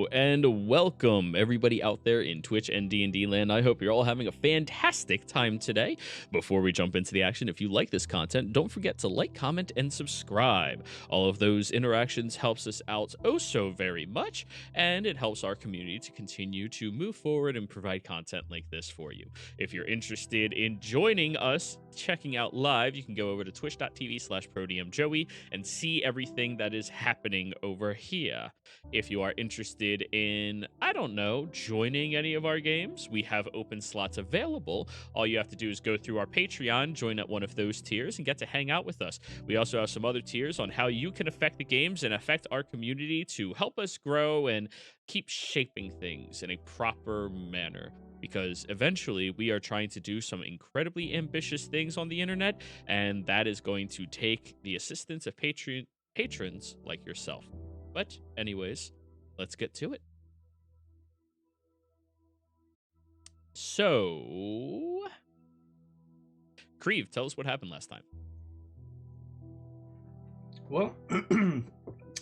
Hello and welcome everybody out there in Twitch and D&D land. I hope you're all having a fantastic time today. Before we jump into the action, if you like this content, don't forget to like, comment, and subscribe. All of those interactions helps us out oh so very much, and it helps our community to continue to move forward and provide content like this for you. If you're interested in joining us, checking out live, you can go over to twitch.tv/ProdiumJoey and see everything that is happening over here. If you are interested in, I don't know, joining any of our games, we have open slots available. All you have to do is go through our Patreon, join at one of those tiers, and get to hang out with us. We also have some other tiers on how you can affect the games and affect our community to help us grow and keep shaping things in a proper manner. Because eventually we are trying to do some incredibly ambitious things on the internet, and that is going to take the assistance of patrons like yourself. But anyways, let's get to it. So, Creve, tell us what happened last time. Well,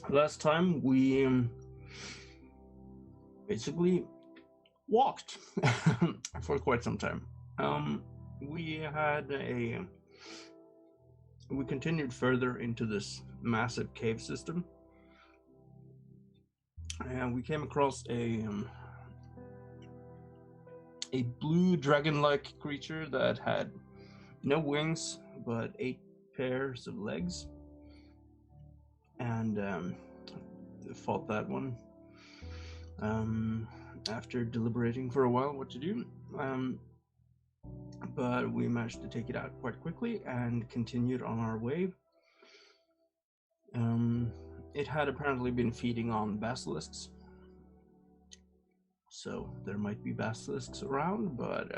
last time we basically walked for quite some time. We continued further into this massive cave system, and we came across a blue dragon-like creature that had no wings but 8 pairs of legs, and fought that one after deliberating for a while what to do, but we managed to take it out quite quickly and continued on our way. It had apparently been feeding on basilisks, so there might be basilisks around, but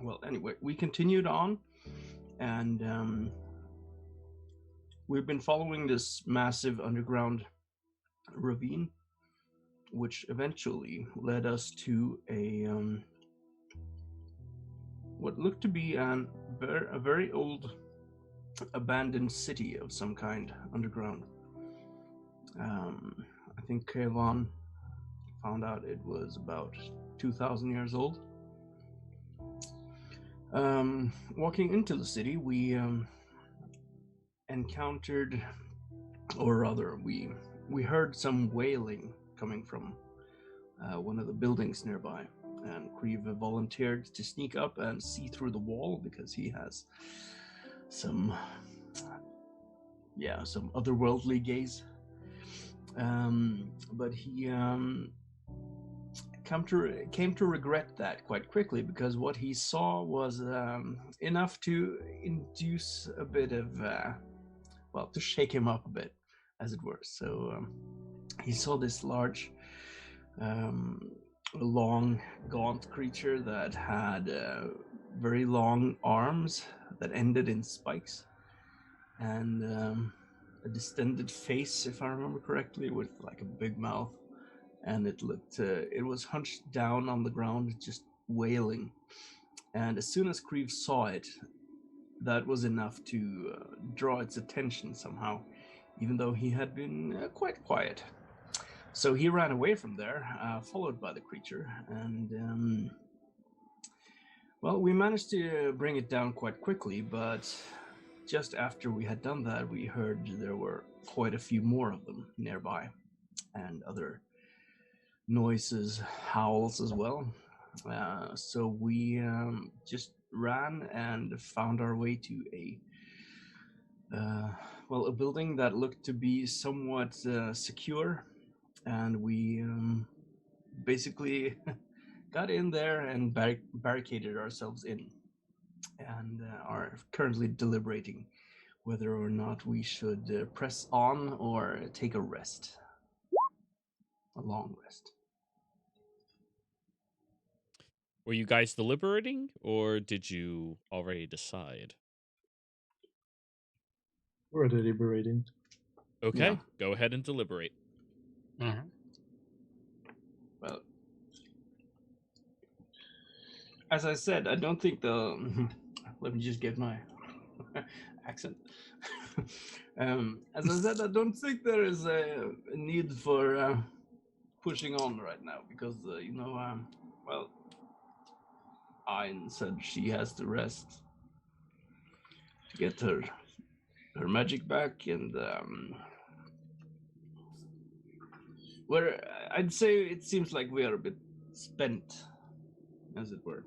well, anyway, we continued on, and we've been following this massive underground ravine, which eventually led us to a what looked to be a very old abandoned city of some kind underground. I think Kayvon found out it was about 2,000 years old. Walking into the city, we encountered, or rather, we heard some wailing coming from one of the buildings nearby, and Creve volunteered to sneak up and see through the wall because he has some otherworldly gaze. But he came to regret that quite quickly, because what he saw was enough to induce a bit of, to shake him up a bit, as it were. So he saw this large, long, gaunt creature that had very long arms that ended in spikes, and a distended face, if I remember correctly, with like a big mouth, and it was hunched down on the ground, just wailing. And as soon as Creve saw it, that was enough to draw its attention somehow, even though he had been quite quiet. So he ran away from there, followed by the creature, and we managed to bring it down quite quickly, but just after we had done that, we heard there were quite a few more of them nearby, and other noises, howls as well. So we just ran and found our way to a building that looked to be somewhat secure, and we basically got in there and barricaded ourselves in, and are currently deliberating whether or not we should press on or take a rest. A long rest. Were you guys deliberating, or did you already decide? We're deliberating. Okay, yeah. Go ahead and deliberate. Mm-hmm. Well, as I said, I don't think let me just get my accent. As I said, I don't think there is a need for pushing on right now because well, Ayn said she has to rest to get her magic back, and where I'd say it seems like we are a bit spent, as it were.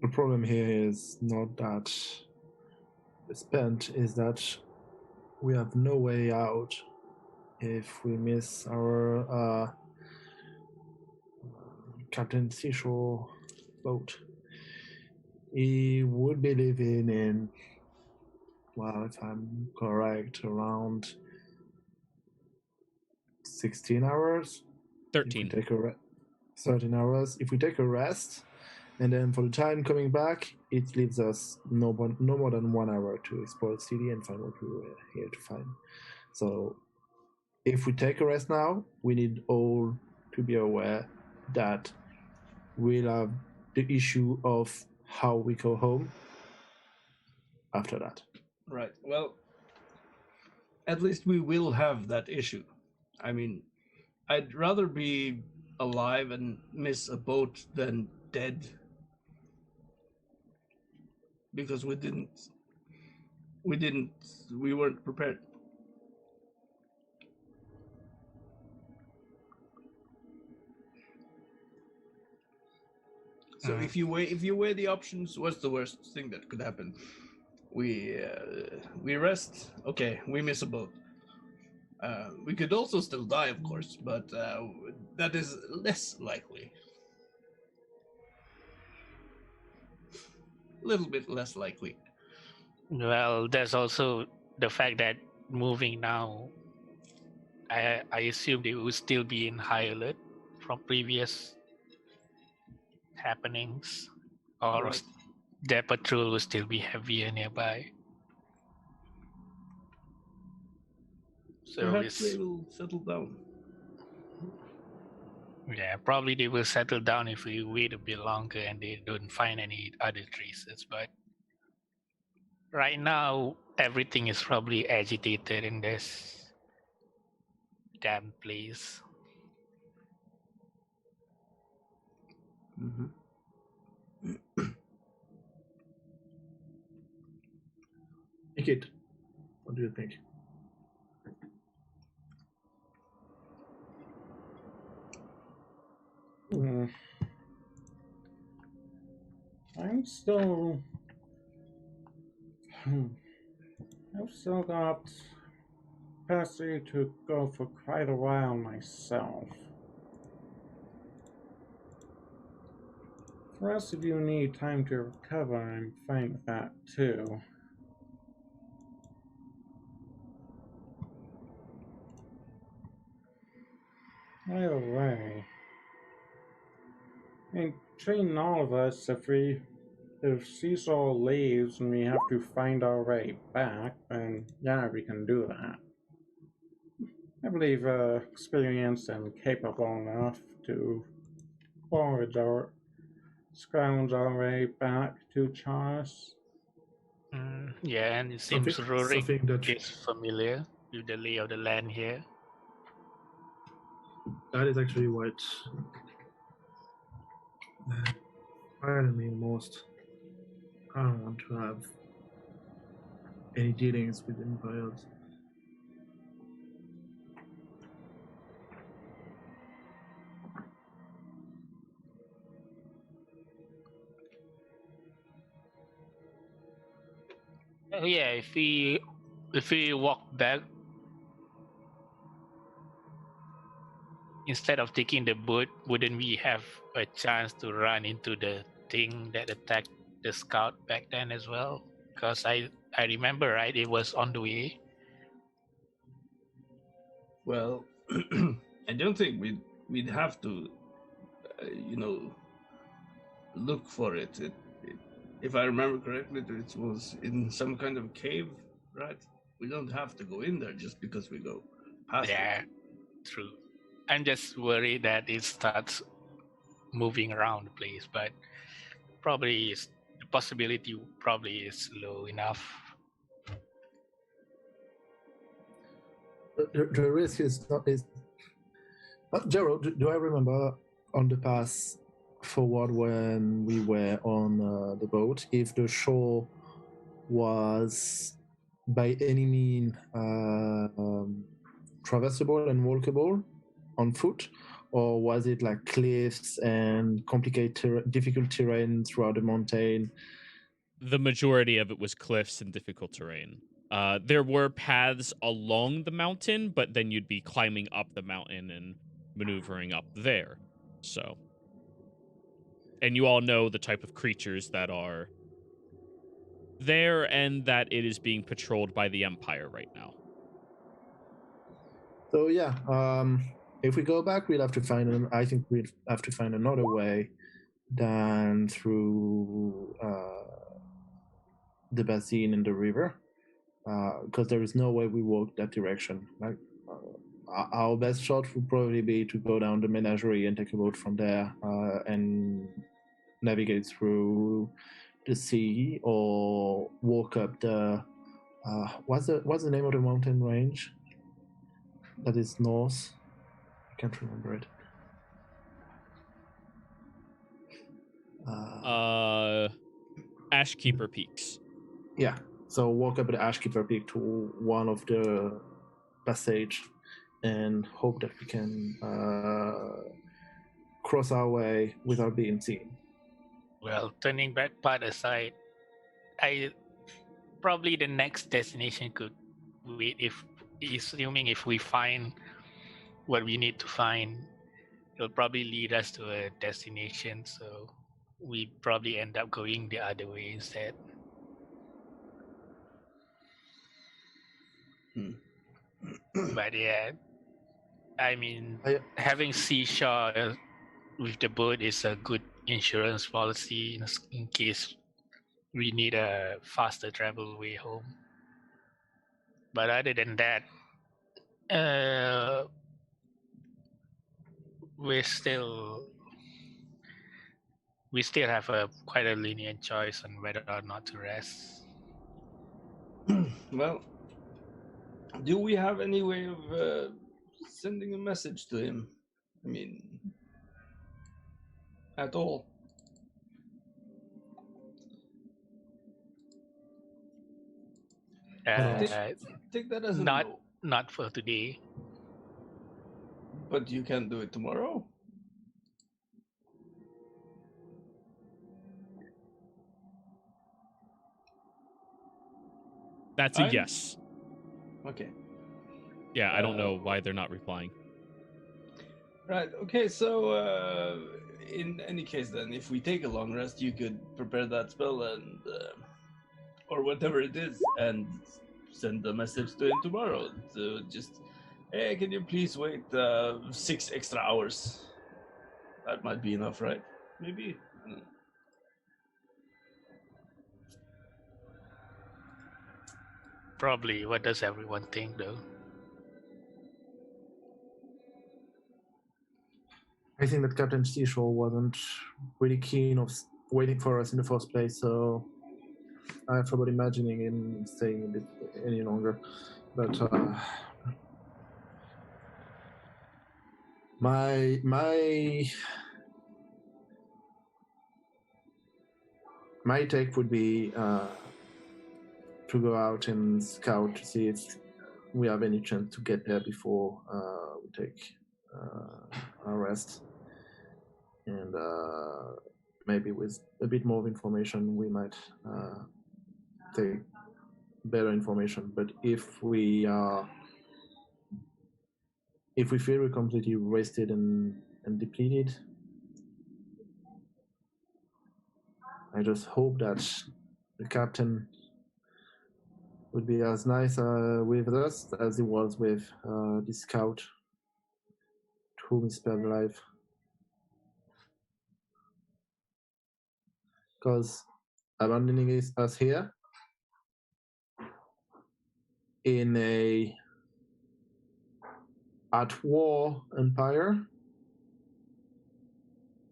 The problem here is not that spent, is that we have no way out if we miss our Captain Seashore boat. He would be leaving in, well, if I'm correct, around 16 hours. 13. 13 hours. If we take a rest, and then for the time coming back, it leaves us no more than 1 hour to explore the city and find what we were here to find. So if we take a rest now, we need all to be aware that we'll have the issue of how we go home after that. Right. Well, at least we will have that issue. I mean, I'd rather be alive and miss a boat than dead. Because we weren't prepared. So if you weigh the options, what's the worst thing that could happen? We rest. Okay, we miss a boat. We could also still die, of course, but that is less likely. A little bit less likely. Well, there's also the fact that moving now, I assume they will still be in high alert from previous happenings, or Right. their patrol will still be heavier nearby. So perhaps they will settle down. Yeah, probably they will settle down if we wait a bit longer and they don't find any other traces. But right now, everything is probably agitated in this damn place. Mm-hmm. Kid, what do you think? I'm still. I've still got capacity to go for quite a while myself. The rest of you need time to recover, I'm fine with that too. Either way, between all of us, if Seesaw leaves and we have to find our way back, then yeah, we can do that. I believe experienced and capable enough to scrounge our way back to Charles. Yeah, and it seems Rurik that is familiar with the lay of the land here. That is actually what bothers me most. I don't want to have any dealings with empires. Yeah, if we walk back instead of taking the boat, wouldn't we have a chance to run into the thing that attacked the scout back then as well? Because I remember, right, it was on the way. Well, I don't think we'd have to, look for it. If I remember correctly, it was in some kind of cave, right? We don't have to go in there just because we go past it. Yeah, true. I'm just worried that it starts moving around the place, but probably the possibility probably is low enough. the risk is not is. Gerald, do I remember on the pass forward when we were on the boat if the shore was by any mean traversable and walkable on foot, or was it like cliffs and complicated, difficult terrain throughout the mountain? The majority of it was cliffs and difficult terrain. There were paths along the mountain, but then you'd be climbing up the mountain and maneuvering up there. So, and you all know the type of creatures that are there and that it is being patrolled by the Empire right now. So yeah, if we go back, we'll have to find I think we'll have to find another way than through the basin and the river, because there is no way we walk that direction. Like our best shot would probably be to go down the menagerie and take a boat from there and navigate through the sea, or walk up the what's the name of the mountain range that is north? I can't remember it. Ashkeeper Peaks. Yeah, so walk up the Ashkeeper Peak to one of the passage and hope that we can cross our way without being seen. Well, turning back part aside, probably the next destination could wait assuming if we find what we need to find, it'll probably lead us to a destination. So we probably end up going the other way instead. But yeah, I mean, having seashore with the boat is a good insurance policy in case we need a faster travel way home. But other than that, we still have quite a lenient choice on whether or not to rest. Well, do we have any way of sending a message to him? I mean, at all? Take that as a no. Not for today. But you can do it tomorrow? That's a yes. Okay. Yeah, I don't know why they're not replying. Right, okay, so in any case then, if we take a long rest, you could prepare that spell and, or whatever it is, and send a message to him tomorrow. So just, hey, can you please wait 6 extra hours? That might be enough, right? Maybe. Probably. What does everyone think, though? I think that Captain Seashore wasn't really keen of waiting for us in the first place, so I have trouble imagining him staying a bit any longer. But my take would be to go out and scout to see if we have any chance to get there before we take our rest. And maybe with a bit more of information, we might take better information. But if we feel we're completely wasted and depleted, I just hope that the captain would be as nice with us as he was with the scout to whom he spared life. Because abandoning us here in a at-war empire,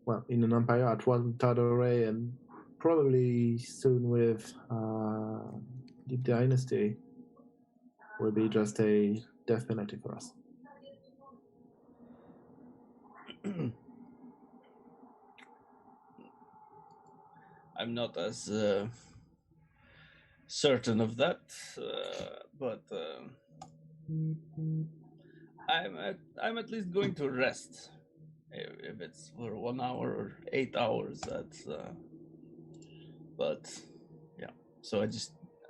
well, in an empire at war with Tal'Dorei and probably soon with the dynasty, will be just a death penalty for us. I'm not as certain of that, but I'm at least going to rest. If it's for 1 hour or 8 hours, that's. But yeah, so I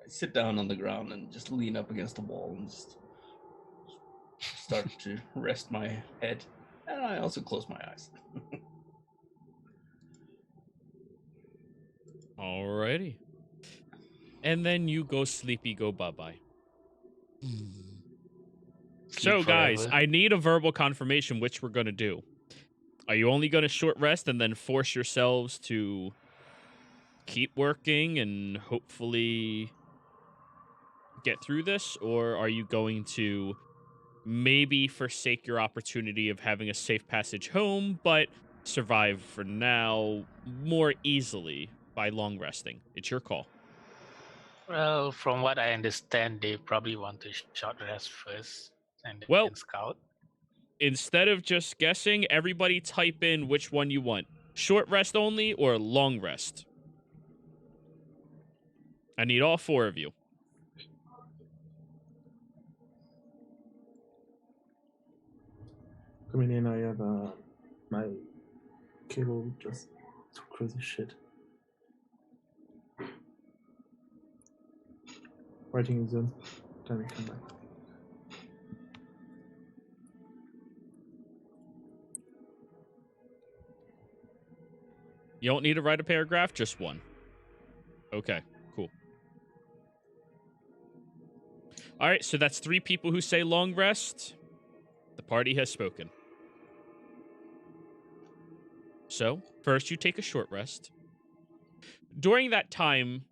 sit down on the ground and just lean up against the wall and just start to rest my head, and I also close my eyes. Alrighty. And then you go sleepy, go bye-bye. So, guys, I need a verbal confirmation which we're going to do. Are you only going to short rest and then force yourselves to keep working and hopefully get through this? Or are you going to maybe forsake your opportunity of having a safe passage home, but survive for now more easily by long resting? It's your call. Well, from what I understand, they probably want to short rest first and then scout. Instead of just guessing, everybody type in which one you want. Short rest only or long rest? I need all 4 of you. Coming in, I have my cable just crazy shit. Writing is done. Time to come back. You don't need to write a paragraph, just one. Okay, cool. All right, so that's 3 people who say long rest. The party has spoken. So, first you take a short rest. During that time,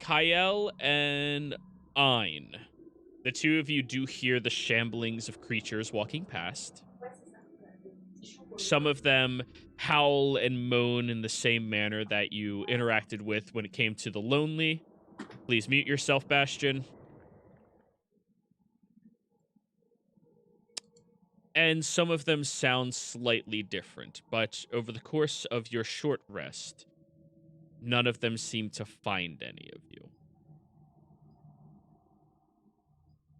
Kyle and Ein, the 2 of you do hear the shamblings of creatures walking past. Some of them howl and moan in the same manner that you interacted with when it came to the lonely. Please mute yourself, Bastion. And some of them sound slightly different, but over the course of your short rest, none of them seem to find any of you.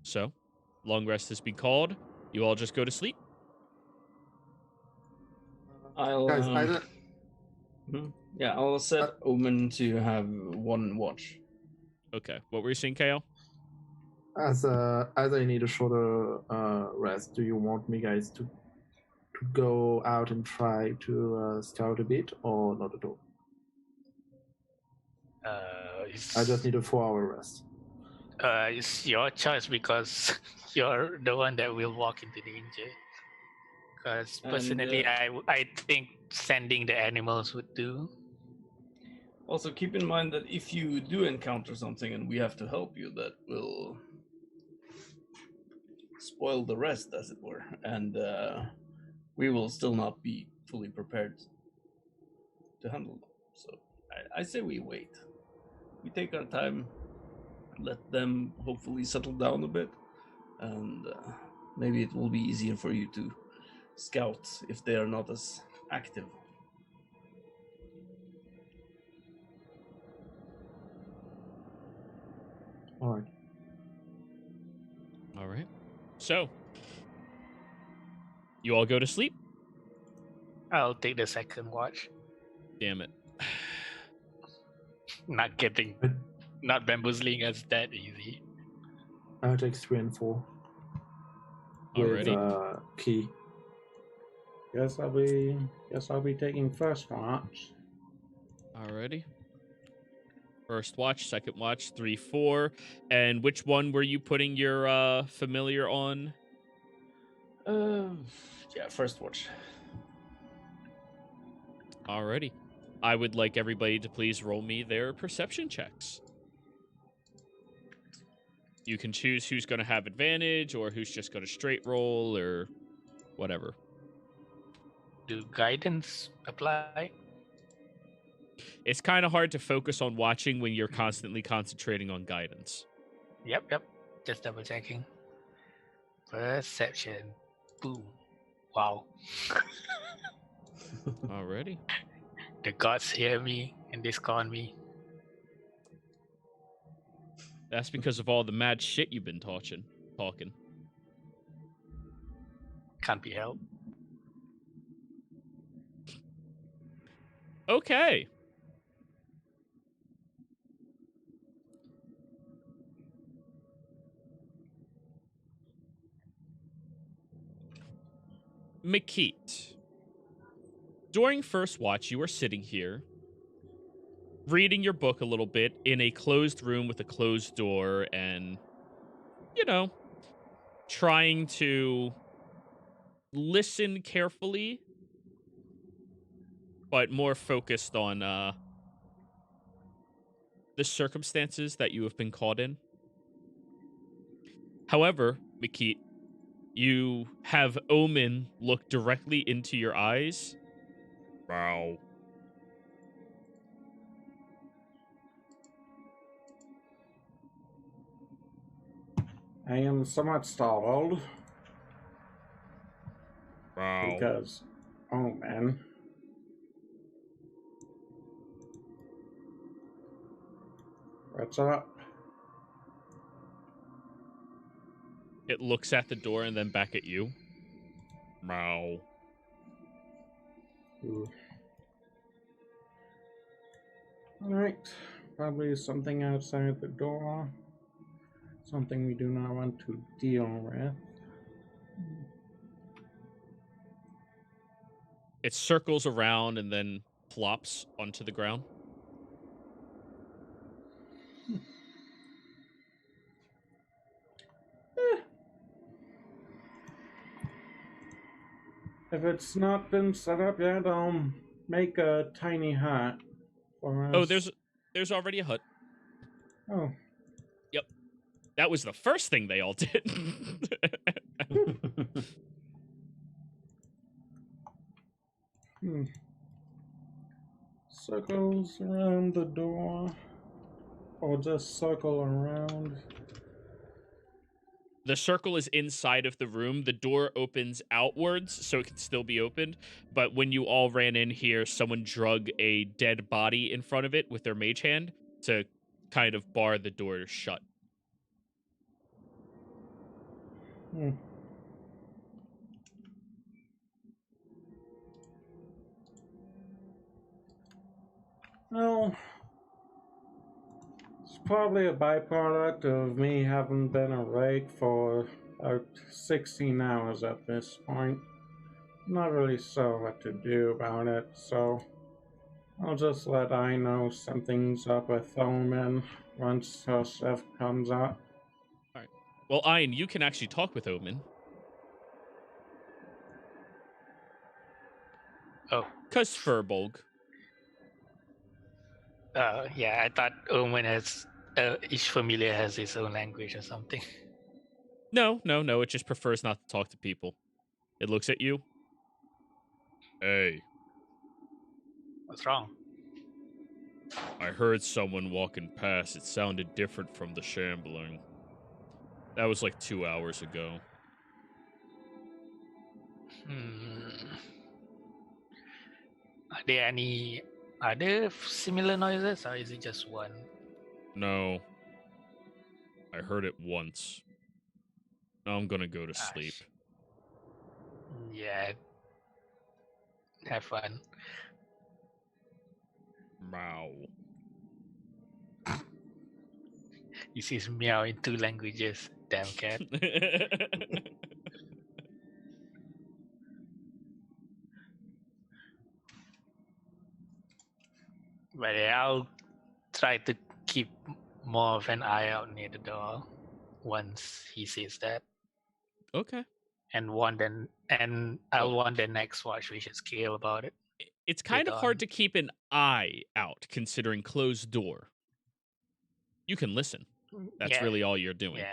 So, long rest has been called. You all just go to sleep. I'll set Omen to have 1 watch. Okay, what were you saying, KL? As I need a shorter rest, do you want me guys to go out and try to scout a bit, or not at all? I just need a 4-hour rest. It's your choice because you're the one that will walk into danger. Because personally, I think sending the animals would do. Also, keep in mind that if you do encounter something and we have to help you, that will spoil the rest, as it were, and we will still not be fully prepared to handle them. So I say we wait. We take our time, let them hopefully settle down a bit, and maybe it will be easier for you to scout if they are not as active. All right. So, you all go to sleep? I'll take the second watch. Damn it. Not bamboozling us that easy. I'll take 3 and 4. With key. Guess I'll be taking first watch. Alrighty. First watch, second watch, 3, 4. And which one were you putting your familiar on? First watch. Alrighty. I would like everybody to please roll me their perception checks. You can choose who's going to have advantage or who's just going to straight roll or whatever. Do guidance apply? It's kind of hard to focus on watching when you're constantly concentrating on guidance. Yep. Just double checking. Perception. Boom. Wow. Alrighty. The gods hear me and discount me. That's because of all the mad shit you've been talking. Can't be helped. Okay. Makit. During first watch, you were sitting here, reading your book a little bit in a closed room with a closed door and, trying to listen carefully, but more focused on the circumstances that you have been caught in. However, Makit, you have Omen look directly into your eyes. Wow. I am somewhat startled. Wow. Because, oh man. What's up? It looks at the door and then back at you. Wow. Alright. Probably something outside the door. Something we do not want to deal with. It circles around and then plops onto the ground. If it's not been set up yet, I'll make a tiny hut for us. Oh, there's already a hut. Oh. Yep. That was the first thing they all did. Circles around the door. Or just circle around. The circle is inside of the room. The door opens outwards, so it can still be opened. But when you all ran in here, someone drug a dead body in front of it with their mage hand to kind of bar the door shut. Well, it's probably a byproduct of me having been awake for about 16 hours at this point. Not really sure what to do about it, so I'll just let I know something's up with Omen once her stuff comes up. Alright. Well, Ian, you can actually talk with Omen. Oh. Cause Furbolg. Yeah, I thought Omen has each familiar has its own language or something. No. It just prefers not to talk to people. It looks at you. Hey. What's wrong? I heard someone walking past. It sounded different from the shambling. That was like 2 hours ago. Are there any other similar noises, or is it just one? No. I heard it once. Now I'm gonna go to sleep. Yeah. Have fun. Meow. He says meow in 2 languages. Damn cat. But yeah, I'll try to keep more of an eye out near the door once he sees that. Okay. And I'll want the next watch we should scale about it. It's kind of hard to keep an eye out considering closed door. You can listen. That's really all you're doing.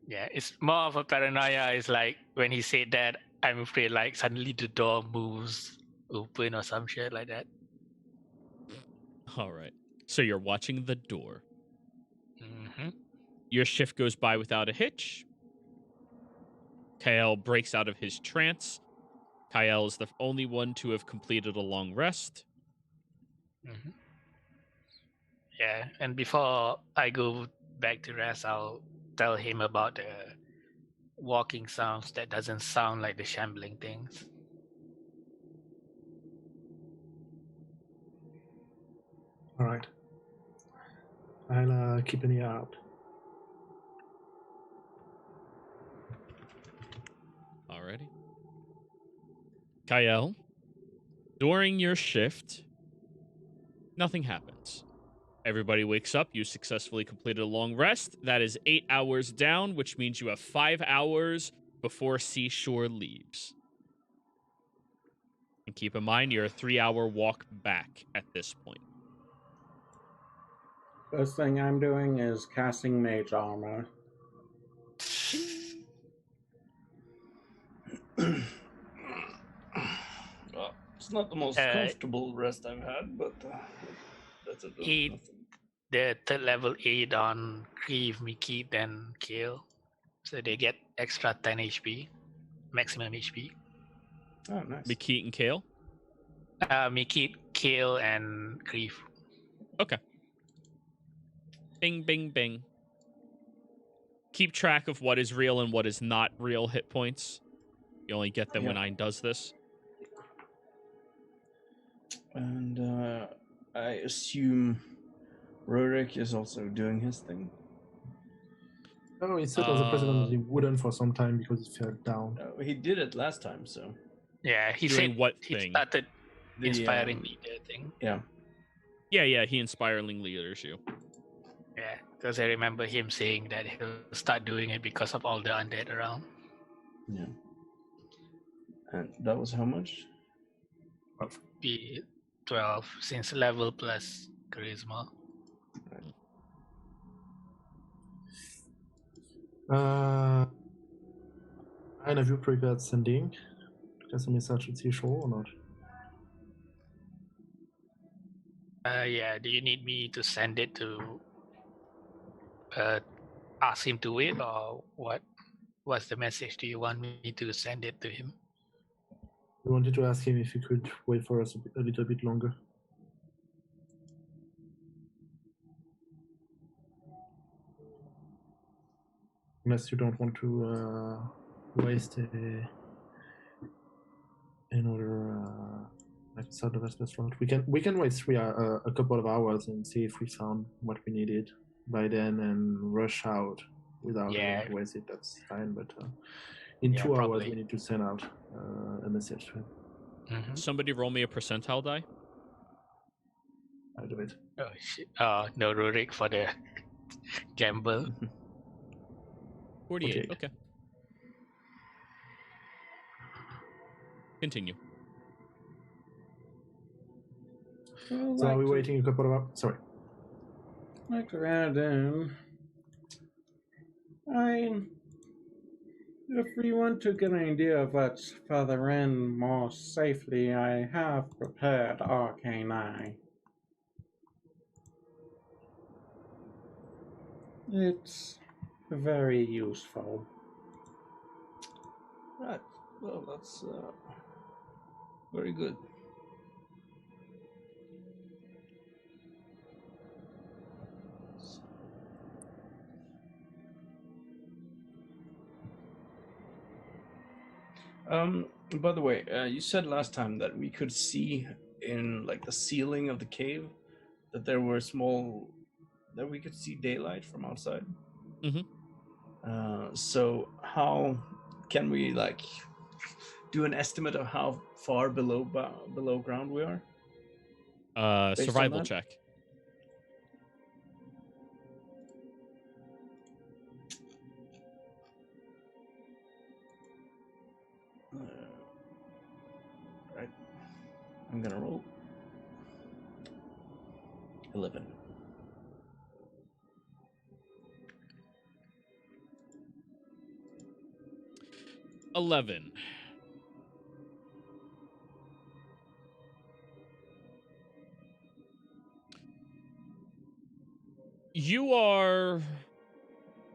Yeah, it's more of a paranoia. It's like when he said that, I'm afraid like suddenly the door moves open or some shit like that. All right. So you're watching the door. Mm-hmm. Your shift goes by without a hitch. Kael breaks out of his trance. Kael is the only one to have completed a long rest. Hmm. Yeah, and before I go back to rest, I'll tell him about the walking sounds that doesn't sound like the shambling things. All right. I'll keep an ear out. Alrighty. Kael, during your shift, nothing happens. Everybody wakes up. You successfully completed a long rest. That is 8 hours down, which means you have 5 hours before Seashore leaves. And keep in mind, you're a 3-hour walk back at this point. First thing I'm doing is casting mage armor. Well, it's not the most comfortable rest I've had, but that's a Eat nothing. the third level aid on Grieve, Mikit, and Kill. So they get extra 10 HP, maximum HP. Oh, nice. Mikit and Kale? Mikit, Kill, and Grieve. Okay. Bing, bing, bing. Keep track of what is real and what is not real hit points. You only get them when Ein does this. And I assume Rurik is also doing his thing. Oh, he said as a president that he wouldn't for some time because he fell down. He did it last time, so. Yeah, he Doing said what he thing? started The, inspiring leader thing. Yeah. Yeah, he inspiring leaders you. Yeah, because I remember him saying that he'll start doing it because of all the undead around. Yeah. And that was how much? Be 12 since level plus charisma. And have you prepared sending? Just a message to Seashore or not? Yeah, do you need me to send it to ask him to wait, or what? What's the message? Do you want me to send it to him? We wanted to ask him if he could wait for us a little bit longer. Unless you don't want to waste another episode of Restless Road. We can wait a couple of hours and see if we found what we needed by then and rush out without having to waste it. That's fine, but in 2 hours we need to send out a message to him. Mm-hmm. Somebody roll me a percentile die. I'll do it. Oh shit! No Rurik for the gamble. 48. Okay. Continue. Well, So are we waiting a couple of hours? Sorry. Like to add in, if we want to get an idea of what's further in more safely, I have prepared Arcane Eye. It's very useful. Right. Well, that's very good. By the way, you said last time that we could see in like the ceiling of the cave that there were that we could see daylight from outside. Mm-hmm. So how can we like do an estimate of how far below ground we are? Survival check. Right. I'm gonna roll 11. You are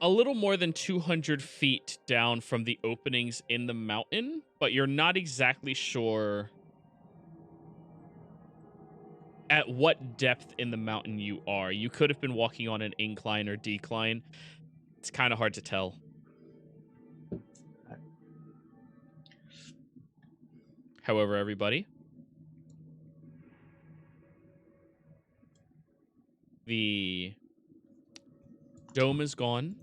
a little more than 200 feet down from the openings in the mountain, but you're not exactly sure at what depth in the mountain you are. You could have been walking on an incline or decline. It's kind of hard to tell. However, everybody, the dome is gone.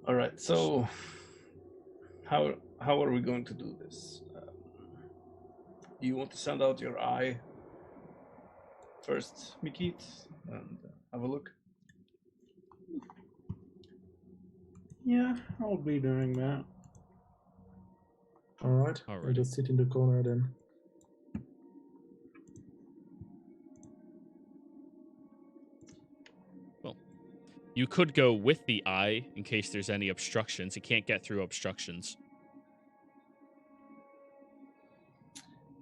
All right, so how are we going to do this? You want to send out your eye first, Mikit, and have a look? Yeah, I'll be doing that. Alright, I'll Alrighty. just sit in the corner then. Well, you could go with the eye in case there's any obstructions. You can't get through obstructions.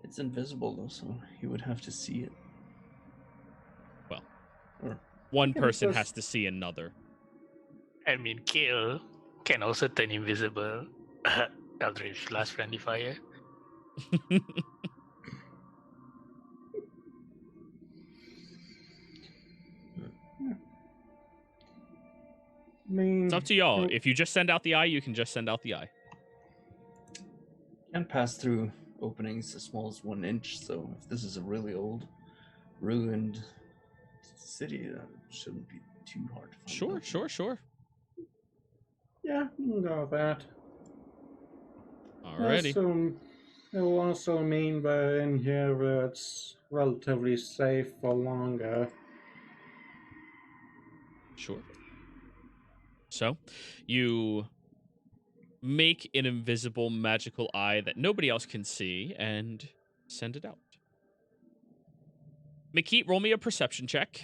It's invisible though, so you would have to see it. Well, Or one Yeah, person because- has to see another. I mean, kill can also turn invisible. Eldritch Last Friendly Fire. I mean, It's up to y'all. well, If you just send out the eye, you can just send out the eye. can pass through openings as small as 1 inch, so if this is a really old, ruined city, that shouldn't be too hard to find. Sure, out. sure. yeah, we can go with that. Alrighty. So it will also mean that in here it's relatively safe for longer. Sure. So, you make an invisible magical eye that nobody else can see and send it out. Makit, roll me a perception check.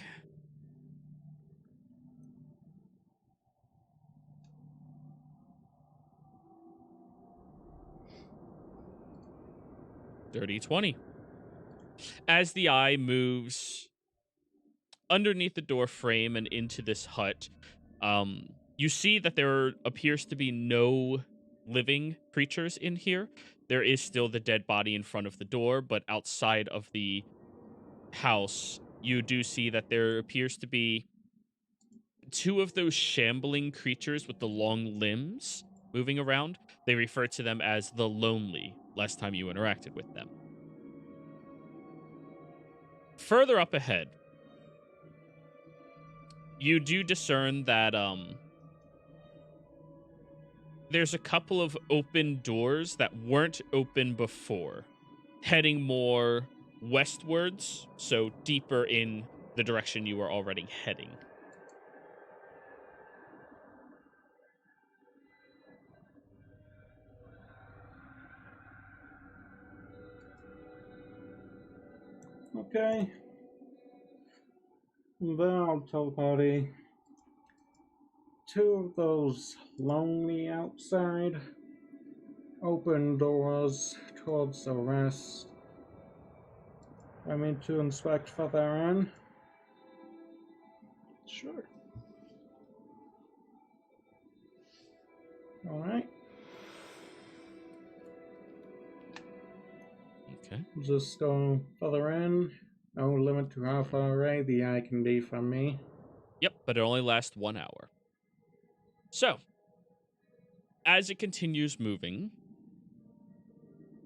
Dirty 20. As the eye moves underneath the door frame and into this hut, you see that there appears to be no living creatures in here. There is still the dead body in front of the door, but outside of the house, you do see that there appears to be 2 of those shambling creatures with the long limbs moving around. They refer to them as the Lonely last time you interacted with them. Further up ahead, you do discern that there's a couple of open doors that weren't open before, heading more westwards, so deeper in the direction you were already heading. Okay. Then I'll tell the party. 2 of those lonely outside. Open doors towards the rest. I mean to inspect further in. Sure. Alright. Okay. Just go further in. No limit to how far away the eye can be from me. Yep, but it only lasts 1 hour. So, as it continues moving,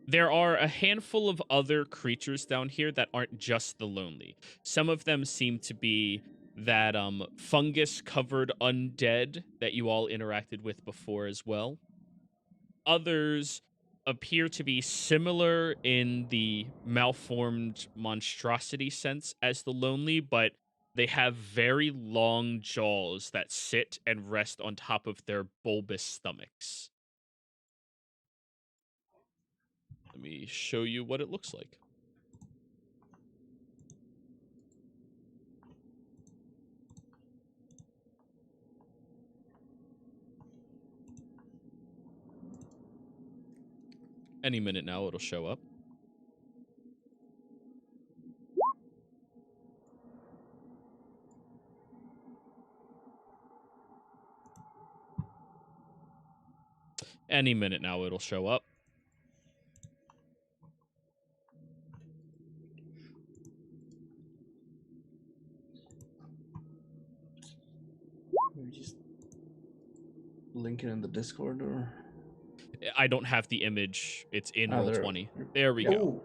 there are a handful of other creatures down here that aren't just the Lonely. Some of them seem to be that fungus-covered undead that you all interacted with before as well. Others appear to be similar in the malformed monstrosity sense as the Lonely, but they have very long jaws that sit and rest on top of their bulbous stomachs. Let me show you what it looks like. Any minute now, it'll show up. Any minute now it'll show up. Maybe just link it in the Discord or. I don't have the image. It's in there. Roll20. There we Yep. go. Ooh,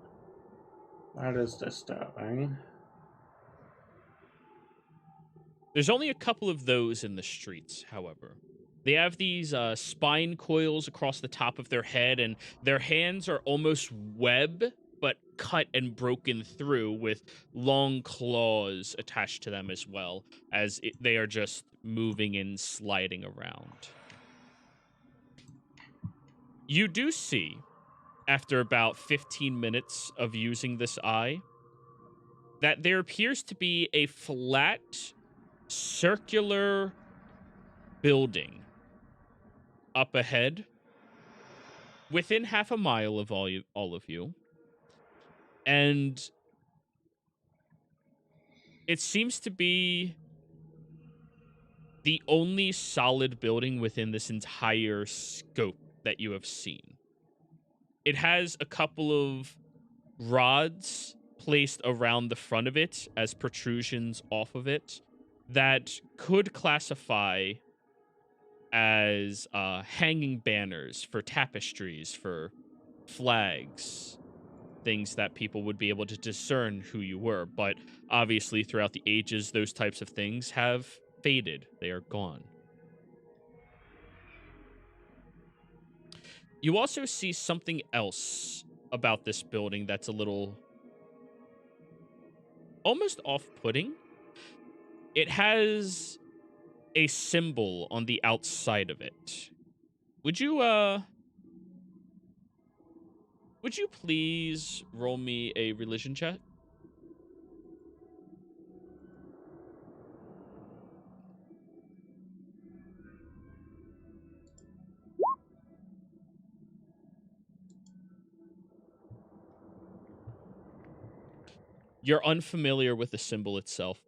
that is disturbing. There's only a couple of those in the streets, however. They have these spine coils across the top of their head, and their hands are almost web, but cut and broken through with long claws attached to them as well, as they are just moving and sliding around. You do see, after about 15 minutes of using this eye, that there appears to be a flat, circular building up ahead, within half a mile of all of you, and it seems to be the only solid building within this entire scope that you have seen. It has a couple of rods placed around the front of it as protrusions off of it that could classify as hanging banners for tapestries, for flags, things that people would be able to discern who you were. But obviously, throughout the ages, those types of things have faded. They are gone. You also see something else about this building that's a little almost off-putting. It has a symbol on the outside of it. Would you please roll me a religion check? You're unfamiliar with the symbol itself,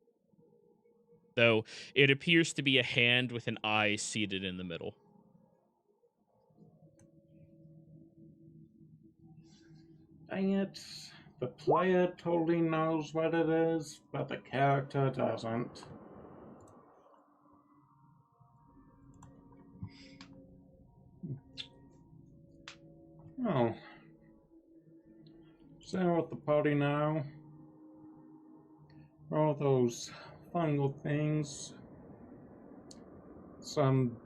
though it appears to be a hand with an eye seated in the middle. Dang it. The player totally knows what it is, but the character doesn't. Oh. So at the party now. All those fungal things. Some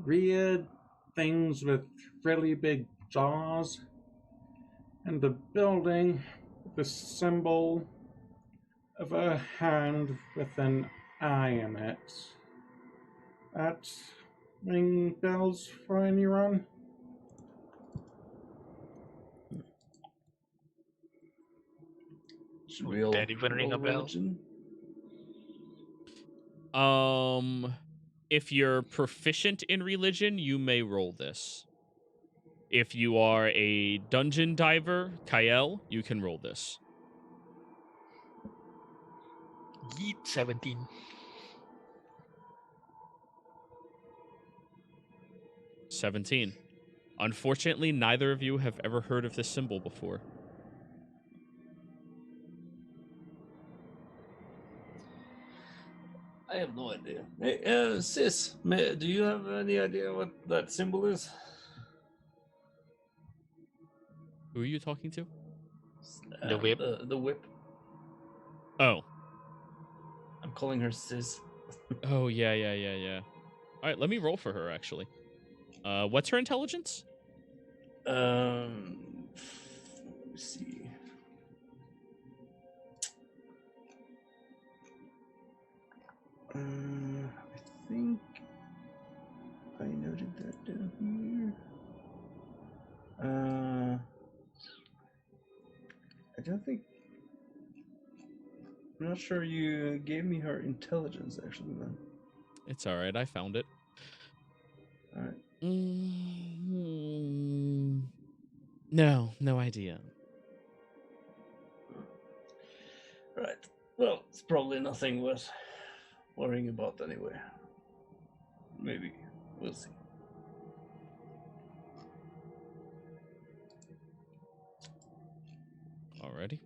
weird things with really big jaws. And the building with the symbol of a hand with an eye in it. That ring bells for anyone? Should we all That even ring a roll bell? religion? If you're proficient in religion, you may roll this. If you are a dungeon diver, Kael, you can roll this. Yeet, 17. 17. Unfortunately, neither of you have ever heard of this symbol before. I have no idea. Hey, Sis, do you have any idea what that symbol is? Who are you talking to? The whip. The whip. Oh. I'm calling her Sis. Oh, yeah. All right, let me roll for her, actually. What's her intelligence? Let me see. I think I noted that down here. I don't think. I'm not sure you gave me her intelligence, actually, man. It's all right. I found it. All right. No idea. Right. Well, it's probably nothing worth worrying about anyway. Maybe. We'll see. Alrighty.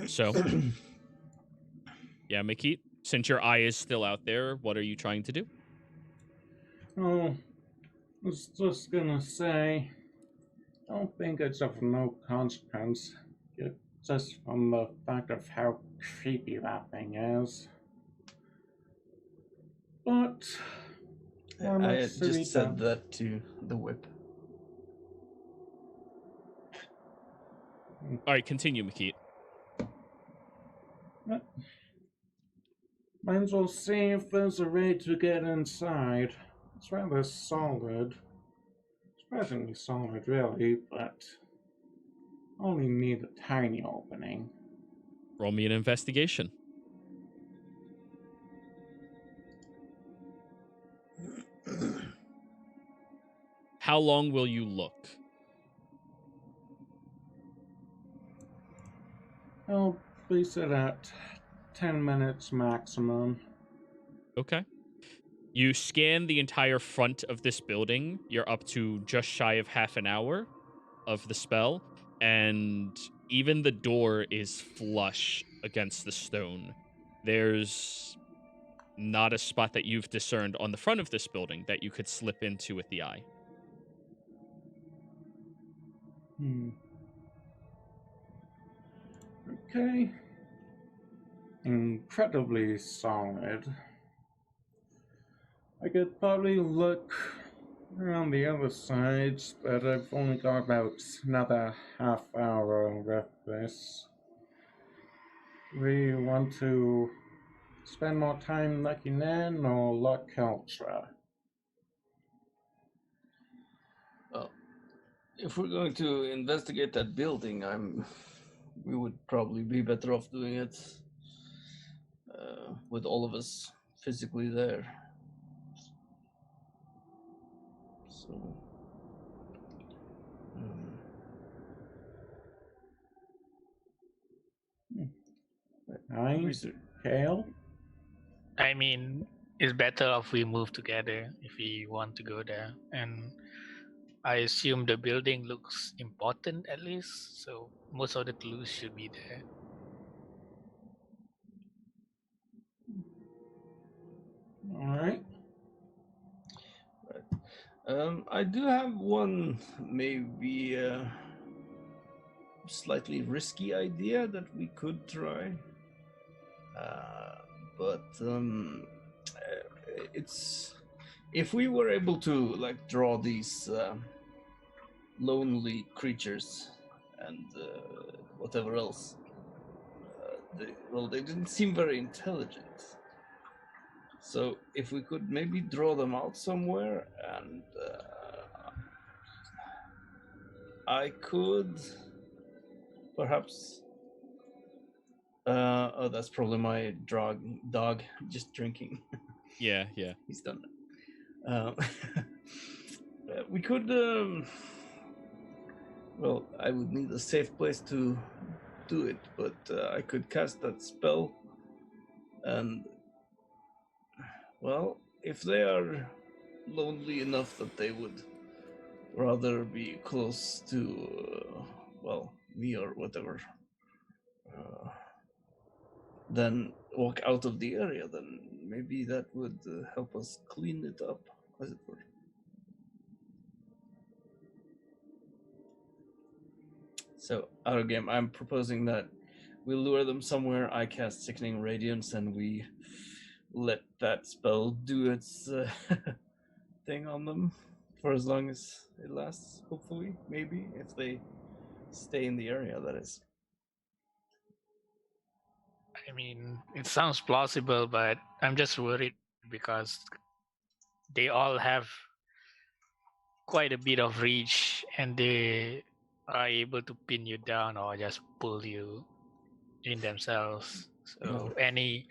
So, yeah, Makit, since your eye is still out there, what are you trying to do? Oh, I was just gonna say, I don't think it's of no consequence. Just from the fact of how creepy that thing is. But not I much to be just said done. that to the whip. All right, continue, Makit. Might as well see if there's a way to get inside. It's rather solid. Surprisingly solid, really, but only need a tiny opening. Roll me an investigation. How long will you look? I'll base it at 10 minutes maximum. Okay. You scan the entire front of this building. You're up to just shy of half an hour of the spell, and even the door is flush against the stone. There's not a spot that you've discerned on the front of this building that you could slip into with the eye. Okay. Incredibly solid. I could probably look around the other sides, but I've only got about another half hour with this. We want to spend more time looking in or look elsewhere? Well, if we're going to investigate that building, we would probably be better off doing it with all of us physically there. So, Nice. Kale? I mean, it's better if we move together if we want to go there. And I assume the building looks important at least, so most of the clues should be there. Alright. I do have one maybe slightly risky idea that we could try. But it's if we were able to like draw these lonely creatures and whatever else, they didn't seem very intelligent. So if we could maybe draw them out somewhere, and I could perhaps. Oh, that's probably my dog just drinking. Yeah. He's done. We could. Well, I would need a safe place to do it, but I could cast that spell, and well, if they are lonely enough that they would rather be close to, well, me or whatever, than walk out of the area, then maybe that would help us clean it up, as it were. So, out of game, I'm proposing that we lure them somewhere, I cast Sickening Radiance, and we let that spell do its thing on them for as long as it lasts, hopefully, maybe, if they stay in the area, that is. I mean, it sounds plausible, but I'm just worried because they all have quite a bit of reach and they are able to pin you down or just pull you in themselves. So any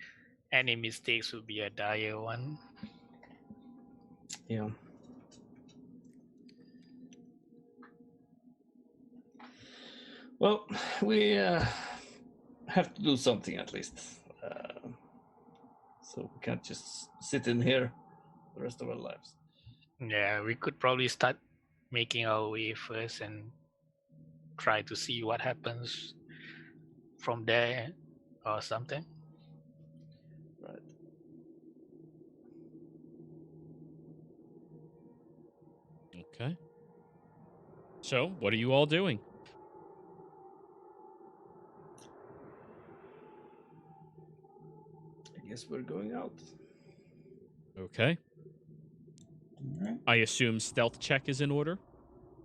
mistakes would be a dire one. Yeah. Well, we have to do something at least. So we can't just sit in here the rest of our lives. Yeah, we could probably start making our way first and try to see what happens from there or something. Right. Okay. So, what are you all doing? I guess we're going out. Okay. Alright. I assume stealth check is in order.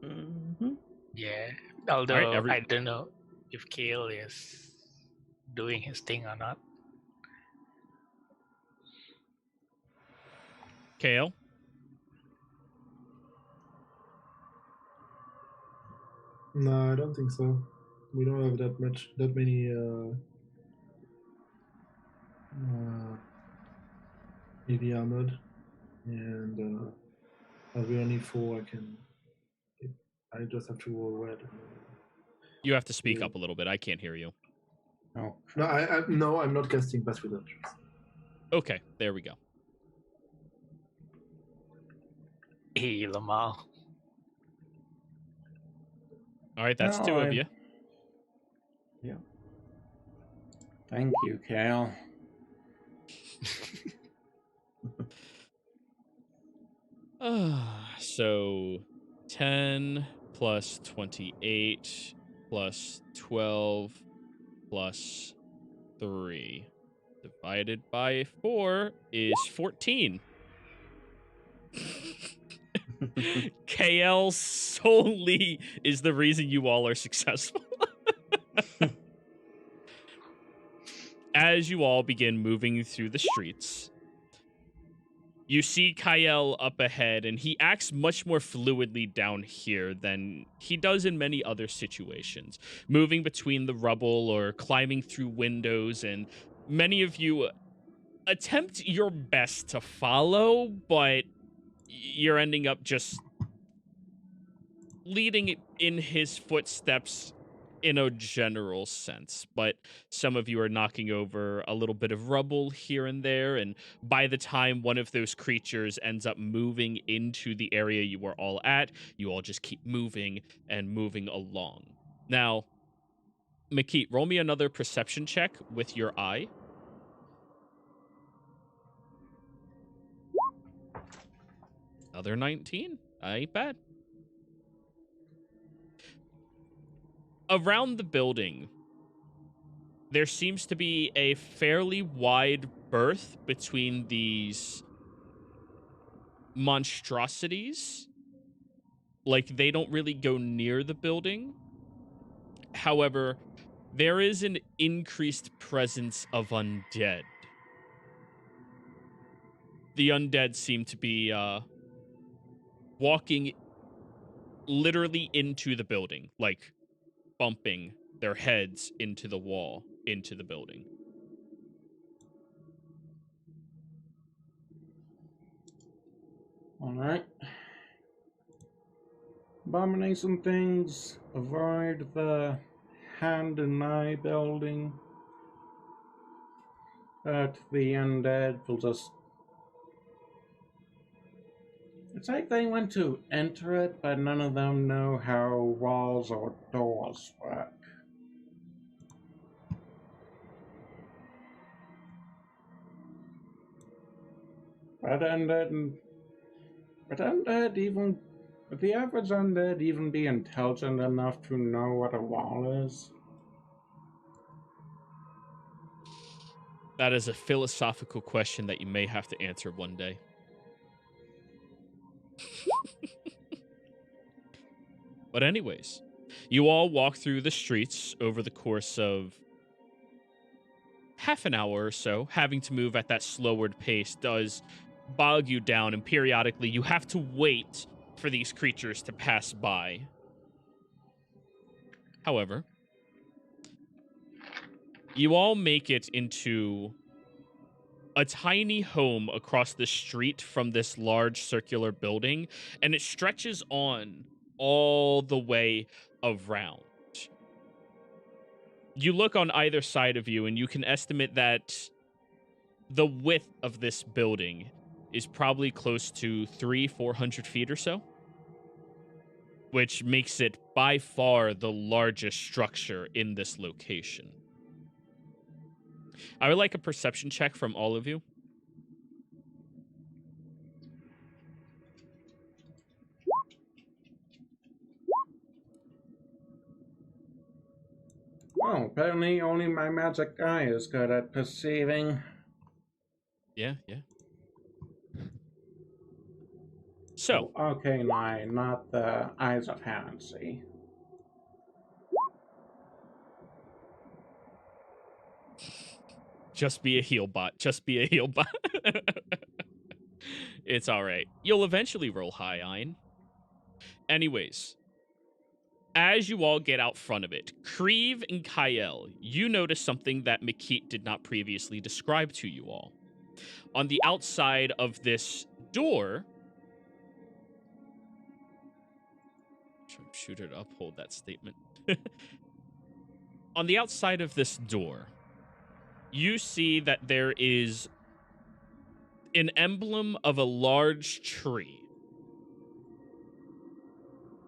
Mm-hmm. Yeah. All right, Although I don't know if Kale is doing his thing or not. Kale. No, I don't think so. We don't have that many heavy armored, and as we only 4, I just have to roll red. You have to speak Yeah. up a little bit. I can't hear you. Oh, No, I'm not casting Pass Without Trace. Okay, there we go. Hey, Lamar. All right, that's 2 of you. Yeah. Thank you, Cal. So 10 plus 28 plus 12 plus 3 divided by 4 is 14. KL solely is the reason you all are successful. As you all begin moving through the streets, you see Kyle up ahead, and he acts much more fluidly down here than he does in many other situations, moving between the rubble or climbing through windows, and many of you attempt your best to follow, but you're ending up just leading in his footsteps in a general sense. But some of you are knocking over a little bit of rubble here and there, and by the time one of those creatures ends up moving into the area you were all at, you all just keep moving and moving along. Now, Makit, roll me another perception check with your eye. Another 19. Ain't bad. Around the building, there seems to be a fairly wide berth between these monstrosities. Like, they don't really go near the building. However, there is an increased presence of undead. The undead seem to be walking literally into the building, like bumping their heads into the wall, into the building. Alright. Abomination things, avoid the hand and eye building. But the undead will just... It's like they want to enter it, but none of them know how walls or doors work. But would the average undead even be intelligent enough to know what a wall is? That is a philosophical question that you may have to answer one day. But anyways, you all walk through the streets over the course of half an hour or so. Having to move at that slowered pace does bog you down, and periodically you have to wait for these creatures to pass by. However, you all make it into a tiny home across the street from this large circular building, and it stretches on all the way around. You look on either side of you, and you can estimate that the width of this building is probably close to 300-400 feet or so. which makes it by far the largest structure in this location. I would like a perception check from all of you. Oh, apparently only my magic eye is good at perceiving. Yeah. So, Oh, okay, not the eyes of Hansi. just be a heal bot. Just be a heal bot. It's all right. You'll eventually roll high, Ein. Anyways, as you all get out front of it, Kreve and Kyle, you notice something that Makit did not previously describe to you all. On the outside of this door, shoot it up, hold that statement. On the outside of this door, you see that there is an emblem of a large tree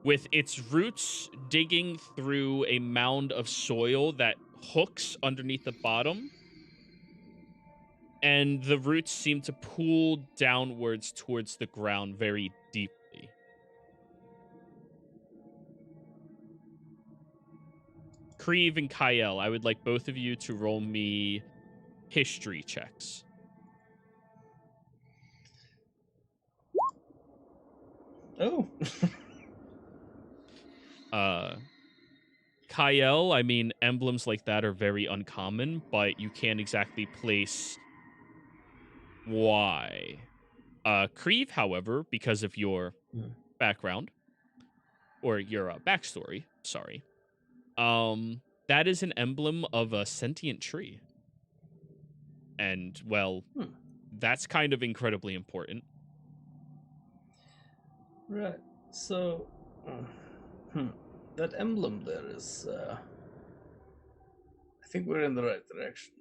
with its roots digging through a mound of soil that hooks underneath the bottom. And the roots seem to pool downwards towards the ground very deeply. Kreve and Kyle, I would like both of you to roll me history checks. Oh. Kyle, I mean, emblems like that are very uncommon, but you can't exactly place why. Kreve, however, because of your background, or your backstory, sorry, that is an emblem of a sentient tree. And, well, that's kind of incredibly important. Right. So, that emblem there is, I think we're in the right direction.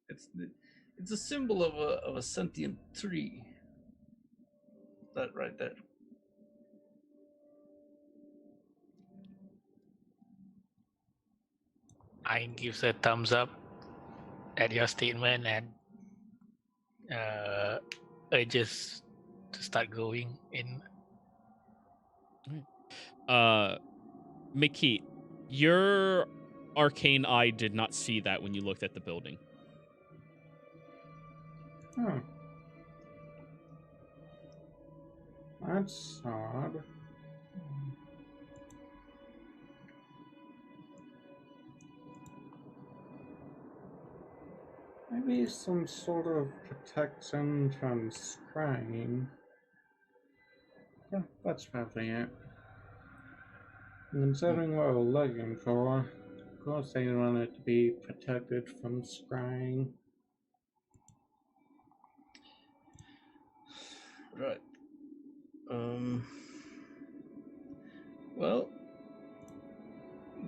It's a symbol of a sentient tree. That right there. Ein gives a thumbs up at your statement and urges to start going in. Makit, your arcane eye did not see that when you looked at the building. Hmm. That's odd. Maybe some sort of protection from scrying. Yeah, that's probably it. And considering what we're looking for, of course they want it to be protected from scrying. Right. Well,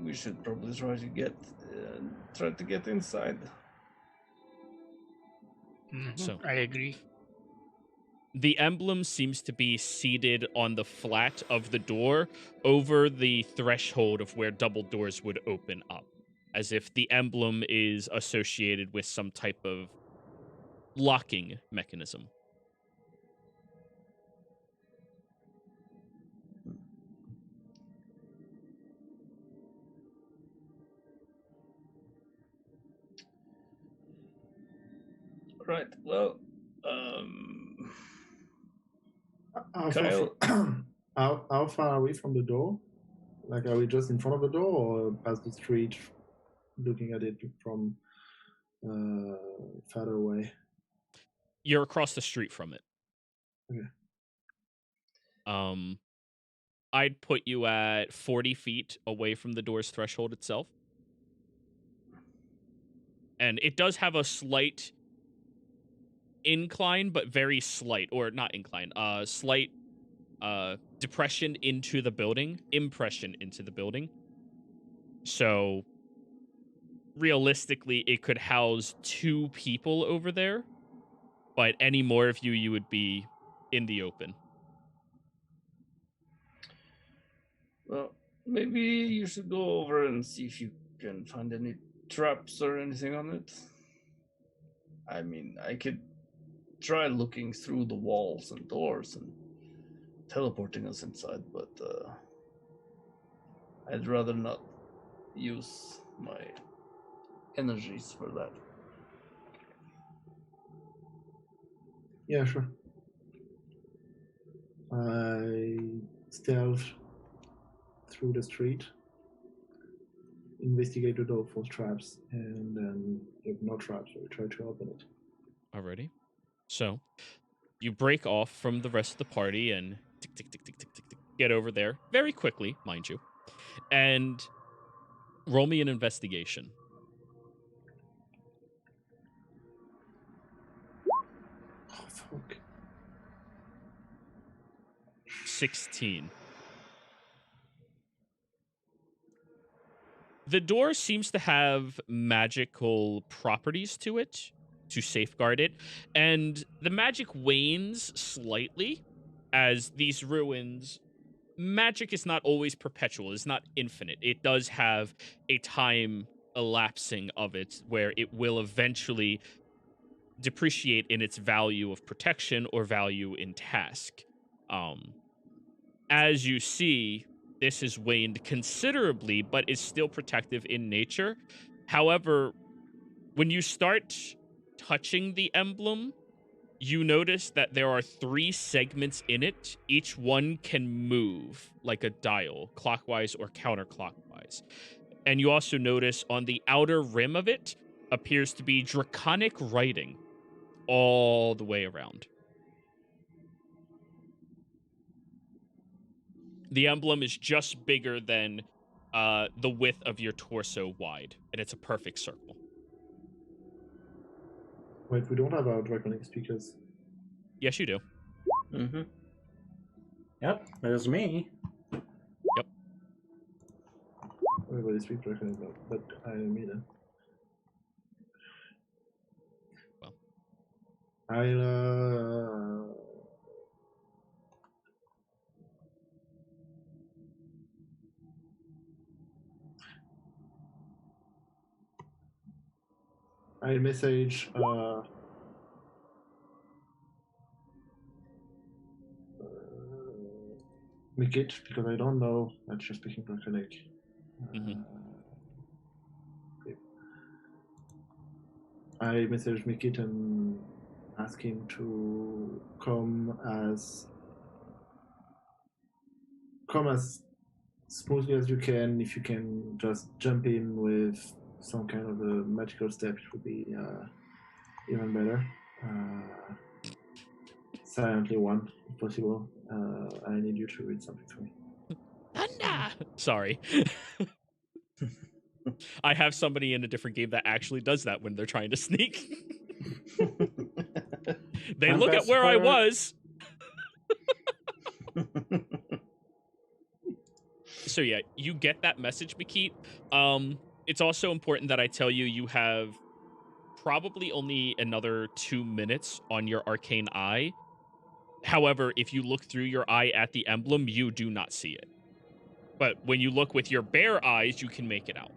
we should probably try to get inside. So I agree. the emblem seems to be seated on the flat of the door over the threshold of where double doors would open up, as if the emblem is associated with some type of locking mechanism. Right. Well, How Kyle, how far are we from the door? Like, are we just in front of the door or past the street, looking at it from farther away? You're across the street from it. Okay. I'd put you at 40 feet away from the door's threshold itself. And it does have a slight incline, but very slight, or not incline, slight depression into the building, impression into the building. So realistically, it could house 2 people over there, but any more of you would be in the open. Well, maybe you should go over and see if you can find any traps or anything on it. I mean, I could try looking through the walls and doors and teleporting us inside, but I'd rather not use my energies for that. Yeah, sure. I stealth through the street, investigate the door for traps, and then if no traps, I try to open it. Alrighty. So, you break off from the rest of the party and tick, tick, tick, tick, tick, tick, tick, get over there very quickly, mind you, and roll me an investigation. Oh, fuck. 16. The door seems to have magical properties to it to safeguard it, and the magic wanes slightly as these ruins. Magic is not always perpetual, it's not infinite. It does have a time elapsing of it where it will eventually depreciate in its value of protection or value in task. As you see, this has waned considerably, but is still protective in nature. However, when you start touching the emblem, you notice that there are 3 segments in it. Each one can move like a dial, clockwise or counterclockwise. And you also notice on the outer rim of it appears to be draconic writing all the way around. The emblem is just bigger than the width of your torso wide, and it's a perfect circle. Wait, we don't have our draconic speakers. Yes, you do. Mm-hmm. Yep, there's me. Yep. Everybody speaks draconic, but I mean it. Well. I'll message Mikit, because I don't know that you're speaking draconic. Mhm. Okay. I message Mikit and ask him to come as smoothly as you can. If you can just jump in with some kind of a magical step, it would be even better. Silently one, if possible. I need you to read something for me. Thunder! Sorry. I have somebody in a different game that actually does that when they're trying to sneak. They look at where I was. So yeah, you get that message, Makit. It's also important that I tell you, you have probably only another 2 minutes on your arcane eye. However, if you look through your eye at the emblem, you do not see it. But when you look with your bare eyes, you can make it out.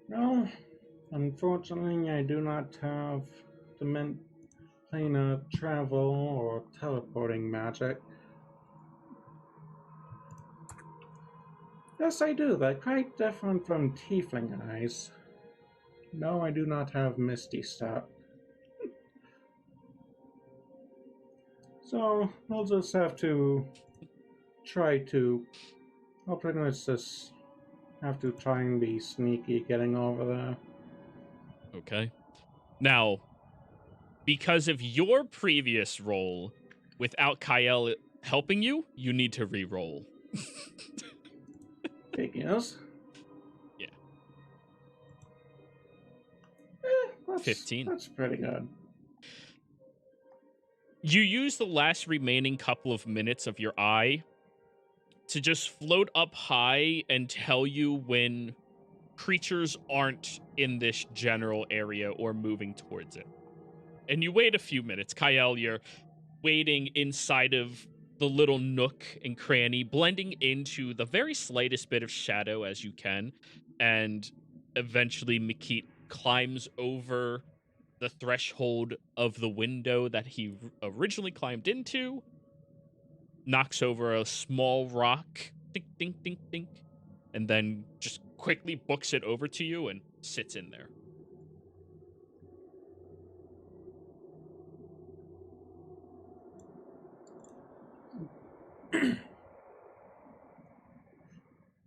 No, unfortunately, I do not have the planar travel or teleporting magic. Yes, I do. They're quite different from tiefling eyes. No, I do not have misty step. So, we'll just have to try to... I'll pretty much just have to try and be sneaky getting over there. Okay. Now, because of your previous roll, without Kyle helping you, you need to re-roll. Figures. Yeah. That's, 15. That's pretty good. You use the last remaining couple of minutes of your eye to just float up high and tell you when creatures aren't in this general area or moving towards it. And you wait a few minutes. Kyle, you're waiting inside of the little nook and cranny, blending into the very slightest bit of shadow as you can. And eventually Makit climbs over the threshold of the window that he originally climbed into, knocks over a small rock, dink, dink, dink, dink, and then just quickly books it over to you and sits in there.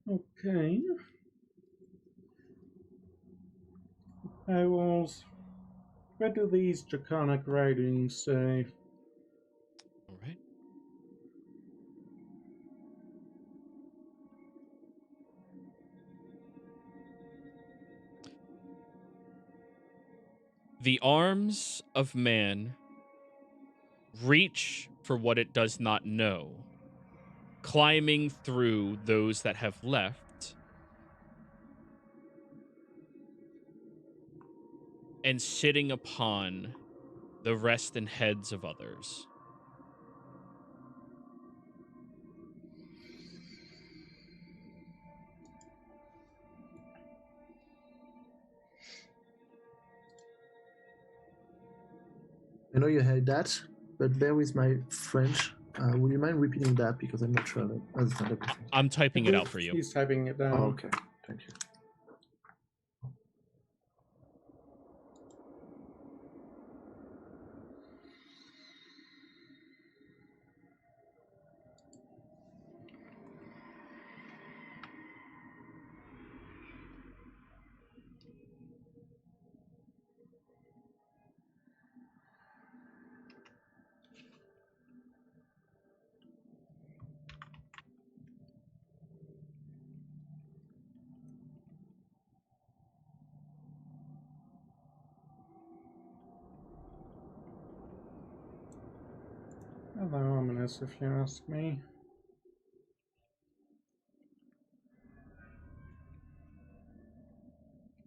Okay. Where do these draconic writings say? All right. The arms of man reach for what it does not know, climbing through those that have left, and sitting upon the rest and heads of others. I know you heard that, but bear with my French. Would you mind repeating that, because I'm not sure I understand everything. I'm typing it out for you. He's typing it down. Oh, okay, thank you. Rather ominous, if you ask me.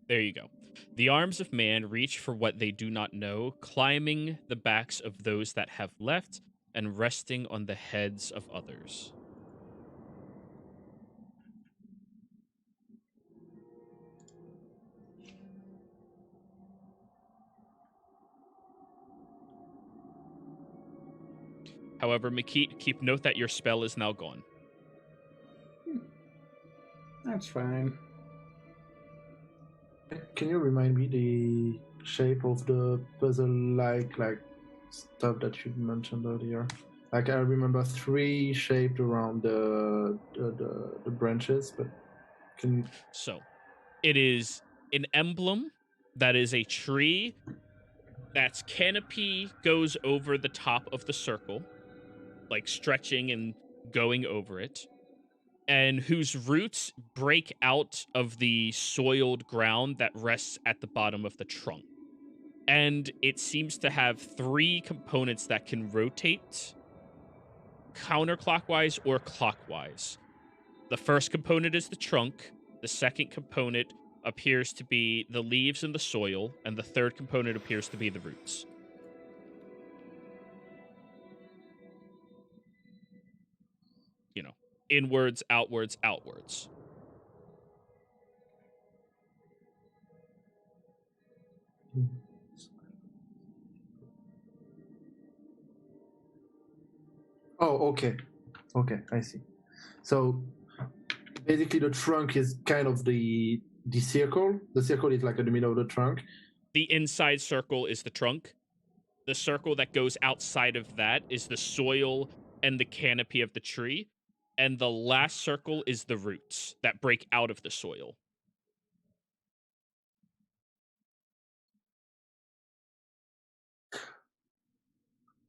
There you go. The arms of man reach for what they do not know, climbing the backs of those that have left and resting on the heads of others. However, Makit, keep note that your spell is now gone. That's fine. Can you remind me the shape of the puzzle-like stuff that you mentioned earlier? Like, I remember 3 shaped around the branches, but can... So, it is an emblem that is a tree that's canopy goes over the top of the circle, like stretching and going over it, and whose roots break out of the soiled ground that rests at the bottom of the trunk. And it seems to have 3 components that can rotate counterclockwise or clockwise. The first component is the trunk. The second component appears to be the leaves and the soil. And the third component appears to be the roots. You know, inwards, outwards, outwards. Oh, okay. Okay, I see. So basically the trunk is kind of the circle. The circle is like in the middle of the trunk. The inside circle is the trunk. The circle that goes outside of that is the soil and the canopy of the tree. And the last circle is the roots that break out of the soil.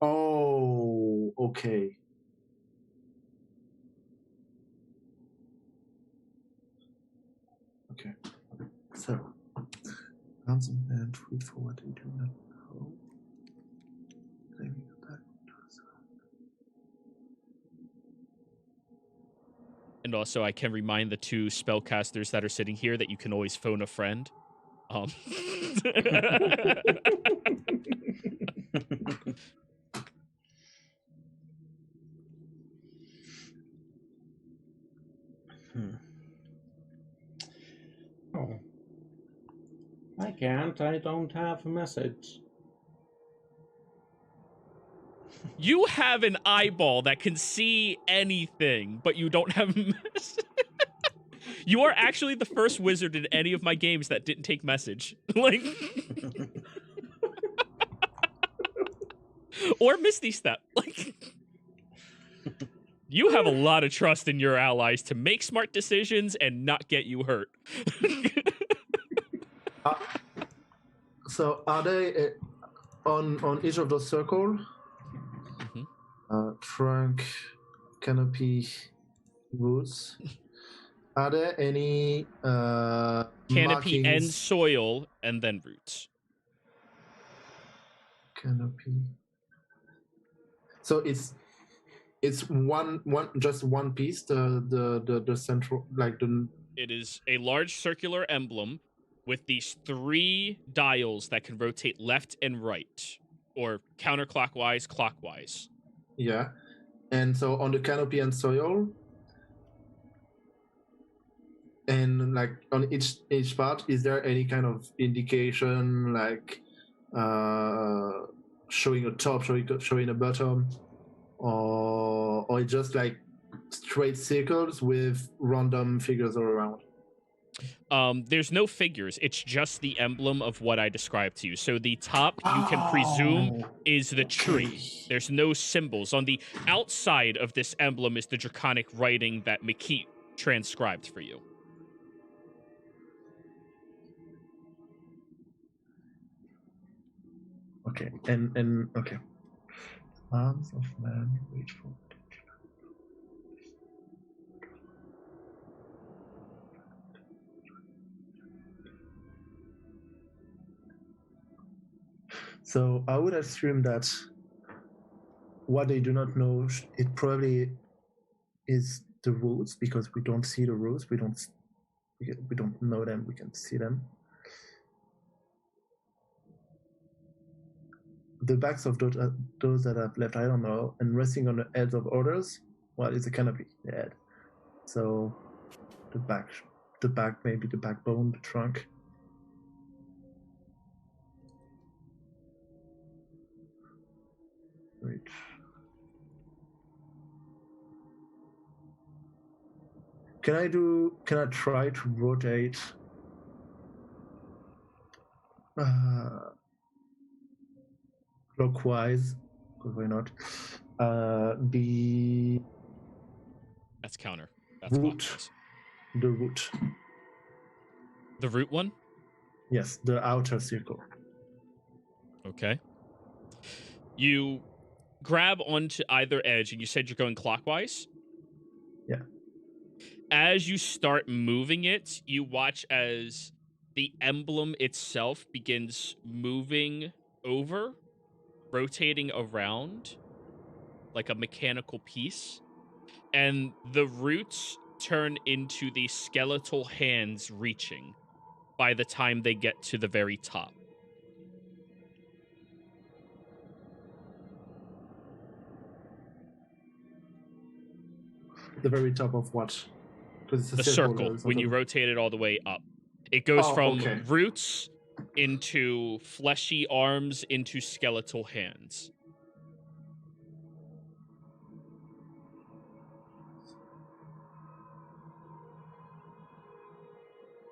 Oh, okay. Okay. So, hands and food for what they do not know. Claiming attack. And also, I can remind the 2 spellcasters that are sitting here that you can always phone a friend. can't. I don't have a message. You have an eyeball that can see anything, but you don't have message. You are actually the first wizard in any of my games that didn't take message. Like, or Misty Step. Like, you have a lot of trust in your allies to make smart decisions and not get you hurt. So are they on each of those circles? Trunk, canopy, roots. Are there any Canopy markings? and soil, and then roots. Canopy. So it's one just one piece. The central, like the. It is a large circular emblem with these 3 dials that can rotate left and right, or counterclockwise, clockwise. Yeah, and so on the canopy and soil, and like on each part, is there any kind of indication, like showing a top, showing a bottom, or it's just like straight circles with random figures all around? There's no figures. It's just the emblem of what I described to you. So the top, you can presume, is the tree. There's no symbols. On the outside of this emblem is the draconic writing that Makit transcribed for you. Okay, and okay. Arms of man, wait for it. So I would assume that what they do not know, it probably is the roots, because we don't see the roots. We don't know them. We can see them. The backs of those that I've left, I don't know, and resting on the heads of others, well, it's a canopy, the head. So the back, maybe the backbone, the trunk. Right. Can I try to rotate clockwise? Why not? That's counter. That's root. clockwise. The root. The root one? Yes, the outer circle. Okay. You grab onto either edge, and you said you're going clockwise? Yeah. As you start moving it, you watch as the emblem itself begins moving over, rotating around like a mechanical piece, and the roots turn into the skeletal hands reaching by the time they get to the very top. The very top of what? Because The circle, when you rotate it all the way up. It goes from roots into fleshy arms into skeletal hands.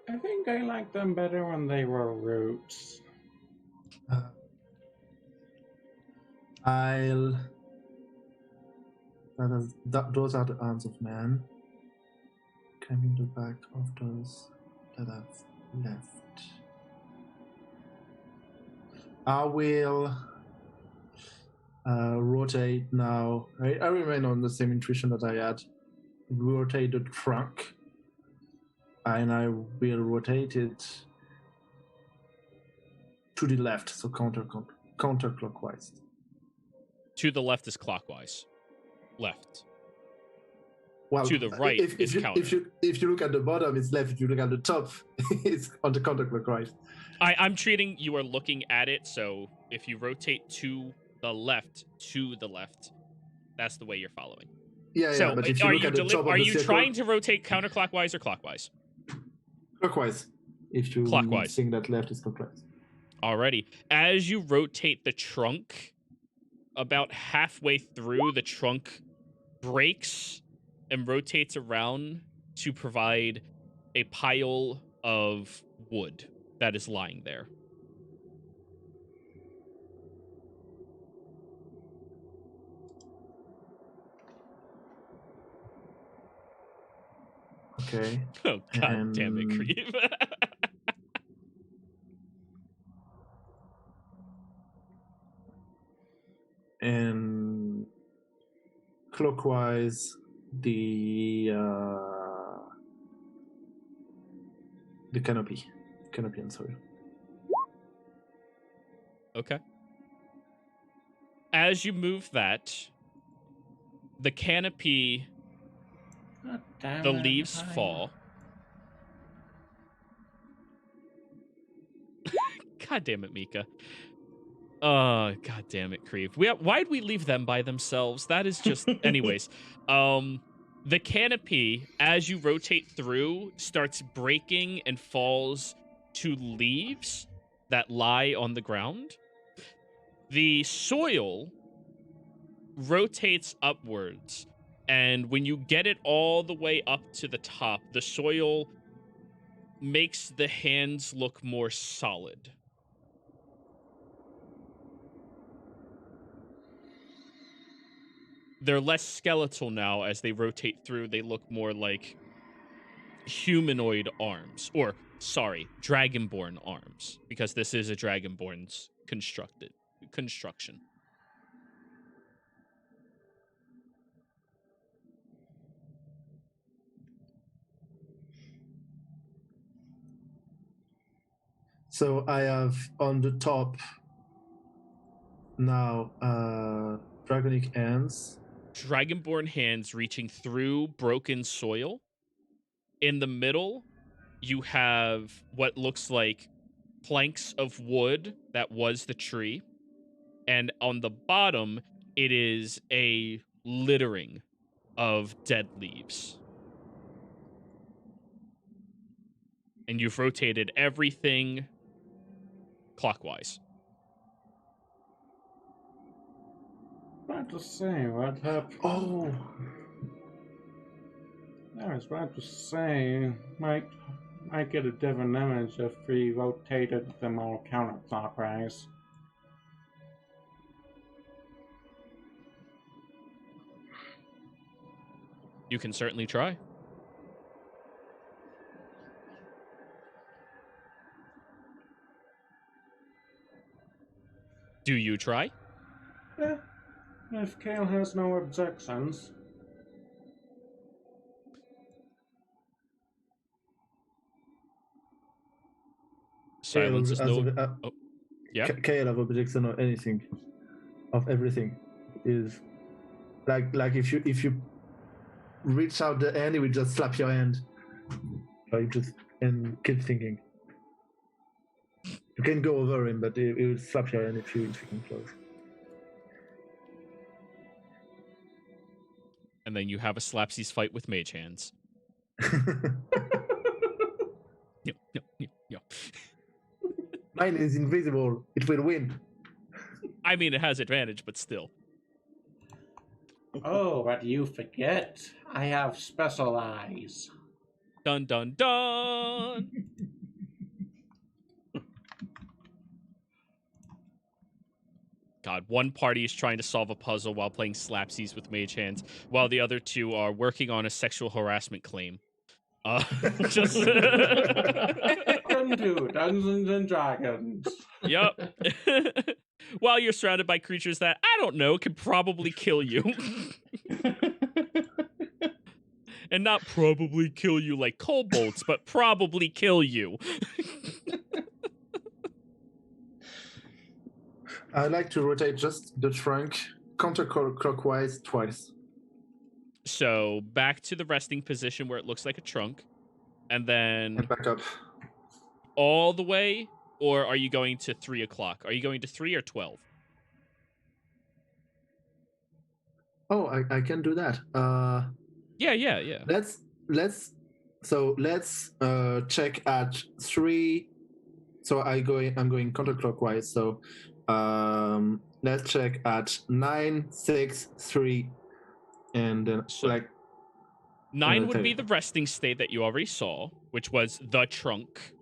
I think I liked them better when they were roots. Those are the arms of man. Coming the back of those that I've left. I will rotate now. I remain on the same intuition that I had. Rotate the trunk, and I will rotate it to the left, so counterclockwise. To the left is clockwise. Left. Well, to the right is counter. If you look at the bottom, it's left. If you look at the top, it's on the counterclockwise. I'm treating you are looking at it, so if you rotate to the left, that's the way you're following. Yeah, so but if you look at the top of the circle, trying to rotate counterclockwise or clockwise? Clockwise. if you Clockwise. think that left is correct. Alrighty. As you rotate the trunk, about halfway through, the trunk breaks and rotates around to provide a pile of wood that is lying there. Okay. Oh, god damn it, Creep. And clockwise, the canopy. Canopy and soil. Okay. As you move that, the canopy, God damn the it, leaves I- fall. God damn it, Mika. God damn it, Creep. Why'd we leave them by themselves? That is just... Anyways. The canopy, as you rotate through, starts breaking and falls to leaves that lie on the ground. The soil rotates upwards, and when you get it all the way up to the top, the soil makes the hands look more solid. They're less skeletal now as they rotate through. They look more like humanoid arms. Or, sorry, dragonborn arms. Because this is a dragonborn's construction. So I have on the top now dragonic hands. Dragonborn hands reaching through broken soil. In the middle, you have what looks like planks of wood that was the tree. And on the bottom, it is a littering of dead leaves. And you've rotated everything clockwise. About to say, what happened? Oh, I was about to say, might get a different image if we rotated them all counterclockwise. You can certainly try. Do you try? Yeah, if Kale has no objections. Silence is no... Oh, yeah. Kale have objection or anything, of everything, is like if you reach out the hand, it will just slap your hand, or you just and keep thinking. You can go over him, but it will slap your hand if you come close. And then you have a slapsies fight with mage hands. Yo. Mine is invisible. It will win. I mean, it has advantage, but still. Oh, but you forget, I have special eyes. Dun, dun, dun! God, one party is trying to solve a puzzle while playing slapsies with mage hands, while the other two are working on a sexual harassment claim. Just... Welcome to Dungeons and Dragons. Yup. While you're surrounded by creatures that, I don't know, could probably kill you. And not probably kill you like kobolds, but probably kill you. I like to rotate just the trunk counterclockwise twice. So back to the resting position where it looks like a trunk, and then And back up. all the way, or are you going to 3 o'clock? Are you going to 3 or 12? Oh, I can do that. Yeah. Let's So let's check at 3. So I'm going counterclockwise. So let's check at 9, 6, 3, and then So 9 would be the resting state that you already saw, which was the trunk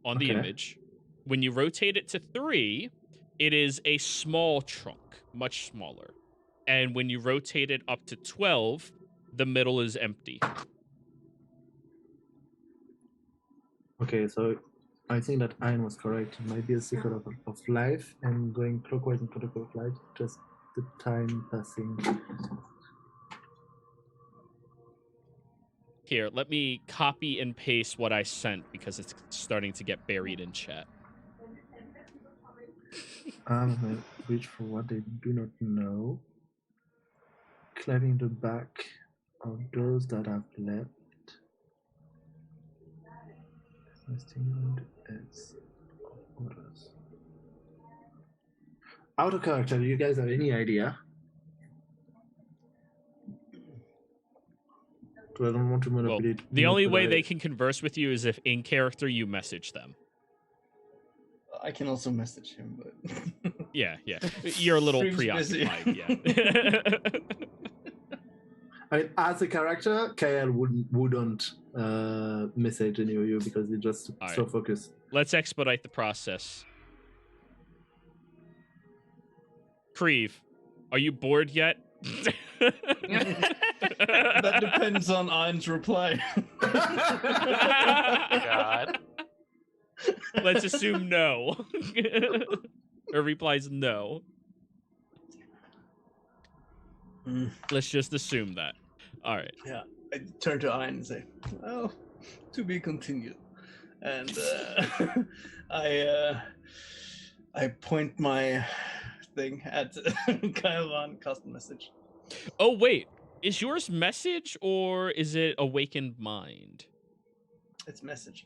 on the image. When you rotate it to 3, it is a small trunk, much smaller. And when you rotate it up to 12, the middle is empty. Okay, so I think that Ian was correct. It might be a secret of life, and going clockwise and counterclockwise, just the time passing. Here, let me copy and paste what I sent because it's starting to get buried in chat. Reach for what they do not know. Clearing the back of those that have left. Resting on the heads of others. Out of character, do you guys have any idea? I don't want to manipulate. Well, the only way they can converse with you is if in character you message them. I can also message him, but Yeah. You're a little Stream's preoccupied, yeah. I mean, as a character, Kyle wouldn't message any of you because he's just so focused. Let's expedite the process. Kreve, are you bored yet? that depends on Ian's reply. God. Let's assume no. Or replies no. Let's just assume that. All right. Yeah, I turn to Ian and say, "Well, to be continued." And I point my thing at Kyle on custom message. Oh wait, is yours message or is it awakened mind? It's message.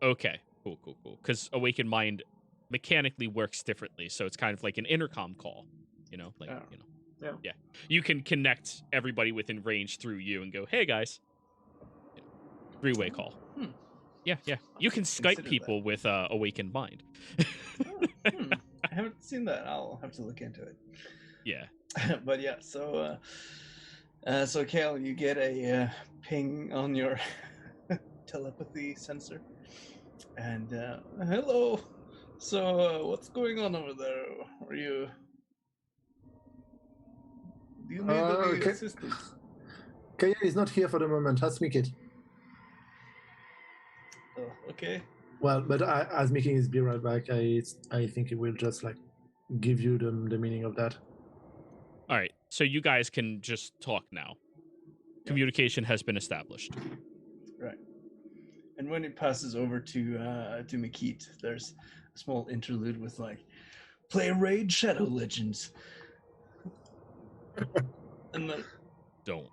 Okay, cool. Because awakened mind mechanically works differently, so it's kind of like an intercom call. Yeah. You can connect everybody within range through you and go, "Hey guys," three-way call. Yeah. You can Skype people with awakened mind. I haven't seen that. I'll have to look into it. Yeah. But yeah, so Kale, you get a ping on your telepathy sensor, and hello. So what's going on over there? Do you need any assistance? Kaya is not here for the moment. Ask Mikit. Oh, okay. Well, but as Mickey is be right back, I think it will just like give you the meaning of that. All right, so you guys can just talk now. Communication has been established. Right. And when it passes over to Mikit, there's a small interlude with like, play Raid Shadow Legends. And then don't.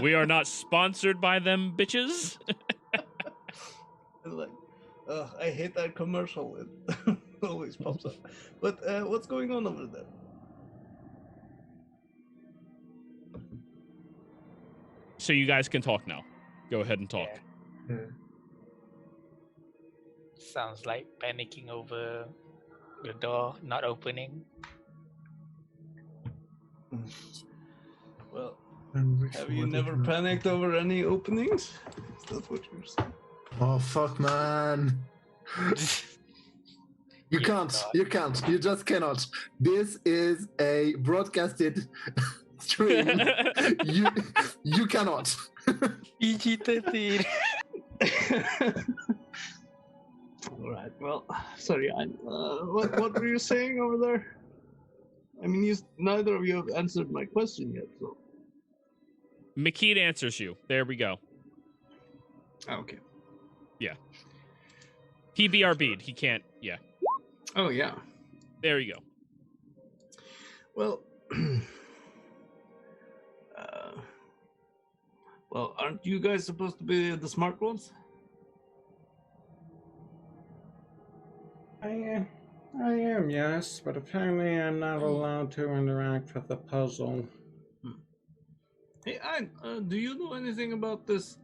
We are not sponsored by them, bitches. And like, I hate that commercial. It always pops up. But what's going on over there? So you guys can talk now. Go ahead and talk. Yeah. Sounds like panicking over the door not opening. Well, have you never panicked over any openings? Is that what you're saying? Oh, fuck, man. You can't. You just cannot. This is a broadcasted stream. You cannot. PG-13. All right. Well, sorry. What were you saying over there? I mean, neither of you have answered my question yet. So. Mikit answers you. There we go. Oh, okay. Yeah. He BRB'd. He can't. Yeah. Oh, yeah. There you go. Well, well, aren't you guys supposed to be the smart ones? I am, yes, but apparently I'm not allowed to interact with the puzzle. Hey, do you know anything about this?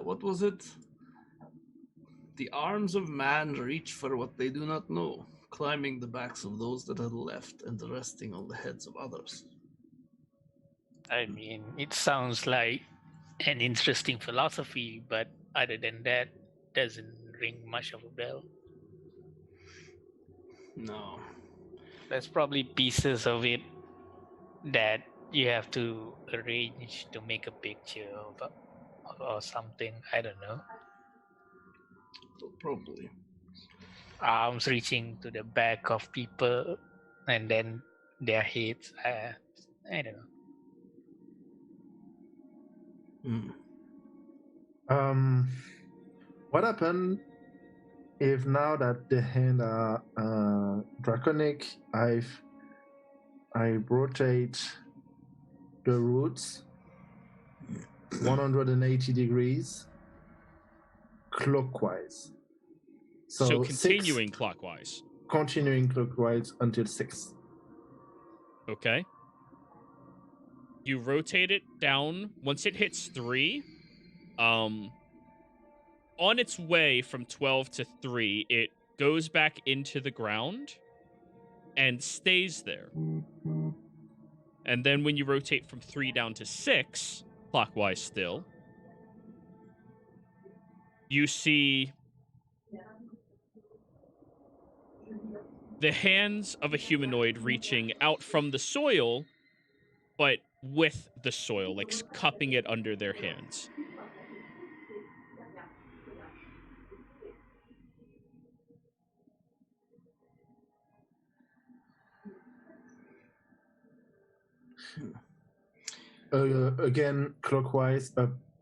What was it? The arms of man reach for what they do not know, climbing the backs of those that are left and resting on the heads of others. I mean, it sounds like an interesting philosophy, but other than that, doesn't ring much of a bell. No. There's probably pieces of it that you have to arrange to make a picture of or something. I don't know. Probably. Arms reaching to the back of people and then their heads. I don't know. What happened if now that the hand are draconic, I rotate the roots 180 degrees clockwise. So continuing clockwise. Continuing clockwise until 6. Okay. You rotate it down. Once it hits 3, on its way from 12 to 3, it goes back into the ground and stays there. And then when you rotate from 3 down to 6, clockwise still, you see the hands of a humanoid reaching out from the soil, but with the soil, like cupping it under their hands. Again, clockwise,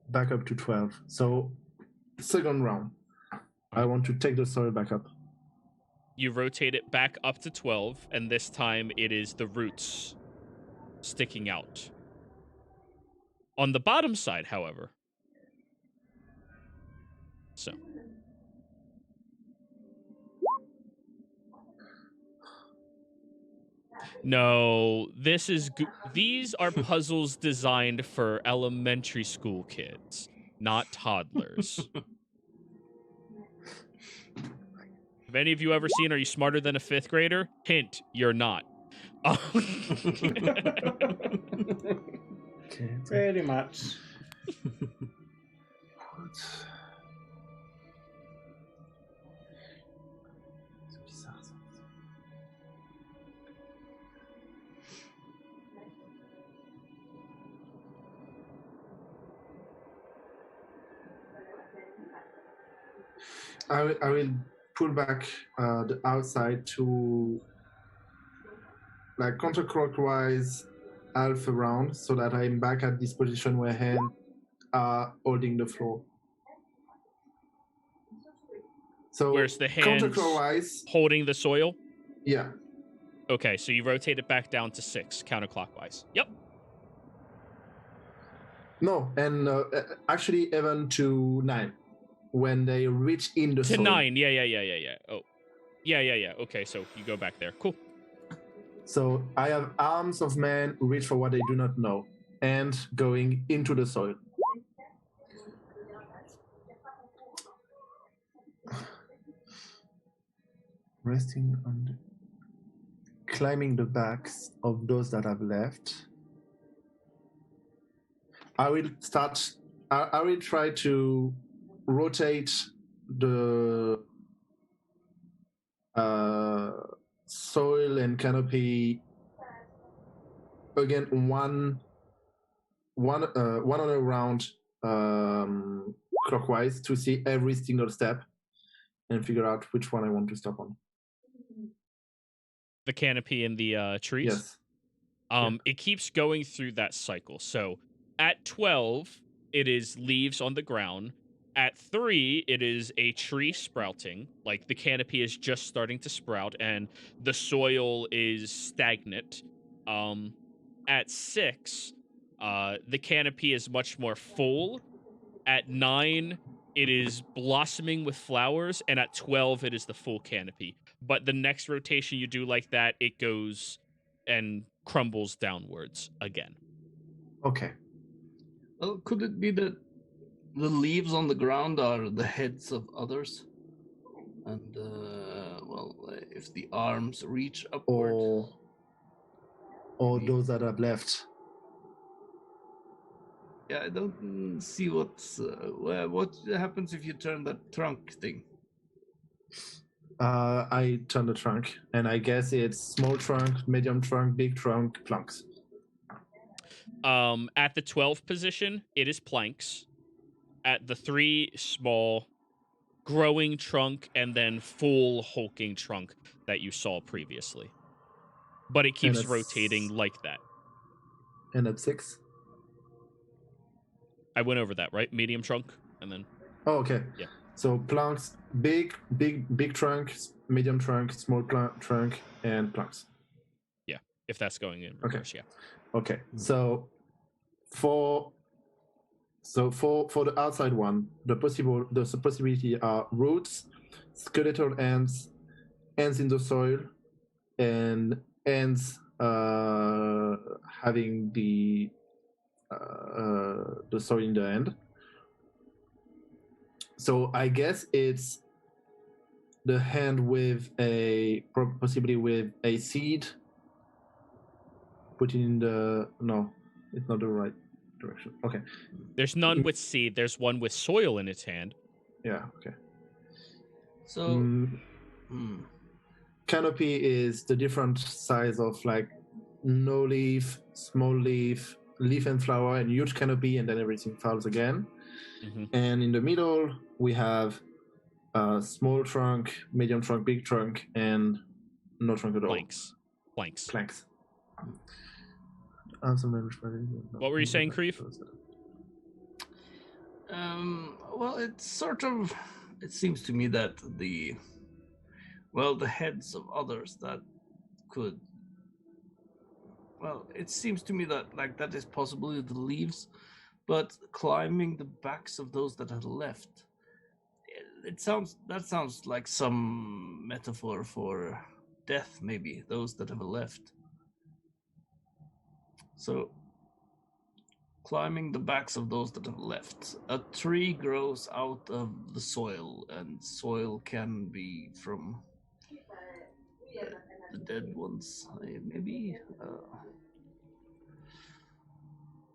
back up to 12. So, second round. I want to take the soil back up. You rotate it back up to 12, and this time it is the roots sticking out. On the bottom side, however. So. No, these are puzzles designed for elementary school kids, not toddlers. Have any of you ever seen Are You Smarter Than a Fifth Grader? Hint, you're not. Okay, Pretty much. I will pull back the outside to like counterclockwise half around so that I'm back at this position where hands are holding the floor. So where's the hands counterclockwise holding the soil? Yeah. Okay, so you rotate it back down to 6 counterclockwise. Yep. No, and actually even to 9 when they reach in the to soil. 9. Yeah. Oh. Yeah. Okay, so you go back there. Cool. So I have arms of men who reach for what they do not know and going into the soil. Resting on the... climbing the backs of those that have left. I will try to rotate the soil and canopy again one other round clockwise to see every single step and figure out which one I want to stop on. The canopy in the trees? Yes. It keeps going through that cycle. So at 12, it is leaves on the ground. At 3, it is a tree sprouting. Like the canopy is just starting to sprout and the soil is stagnant. At 6, the canopy is much more full. At 9, it is blossoming with flowers. And at 12, it is the full canopy. But the next rotation you do like that, it goes and crumbles downwards again. Okay. Well, could it be that the leaves on the ground are the heads of others? And, if the arms reach upward... Or those that have left. Yeah, I don't see what happens if you turn that trunk thing. I turn the trunk, and I guess it's small trunk, medium trunk, big trunk, planks. At the 12 position, it is planks. At the 3, small, growing trunk, and then full hulking trunk that you saw previously. But it keeps rotating like that. And at 6? I went over that, right? Medium trunk, and then... Oh, okay. Yeah. So planks, big trunk, medium trunk, small trunk, and planks. Yeah, if that's going in reverse, yeah. Okay, so for the outside one, the possibility are roots, skeletal ends in the soil, and ends having the soil in the end. So I guess it's the hand with possibly with a seed. Put it in the... No, it's not the right direction. Okay. There's none with seed. There's one with soil in its hand. Yeah, okay. So... Canopy is the different size of like no leaf, small leaf, leaf and flower, and huge canopy, and then everything falls again. Mm-hmm. And in the middle, we have small trunk, medium trunk, big trunk, and no trunk at all. Planks. What were you saying, Kreef? Well, it's sort of... It seems to me that the heads of others that could... Well, it seems to me that that is possibly the leaves, but climbing the backs of those that have left, that sounds like some metaphor for death, maybe, those that have left. So, climbing the backs of those that have left. A tree grows out of the soil, and soil can be from the dead ones, maybe.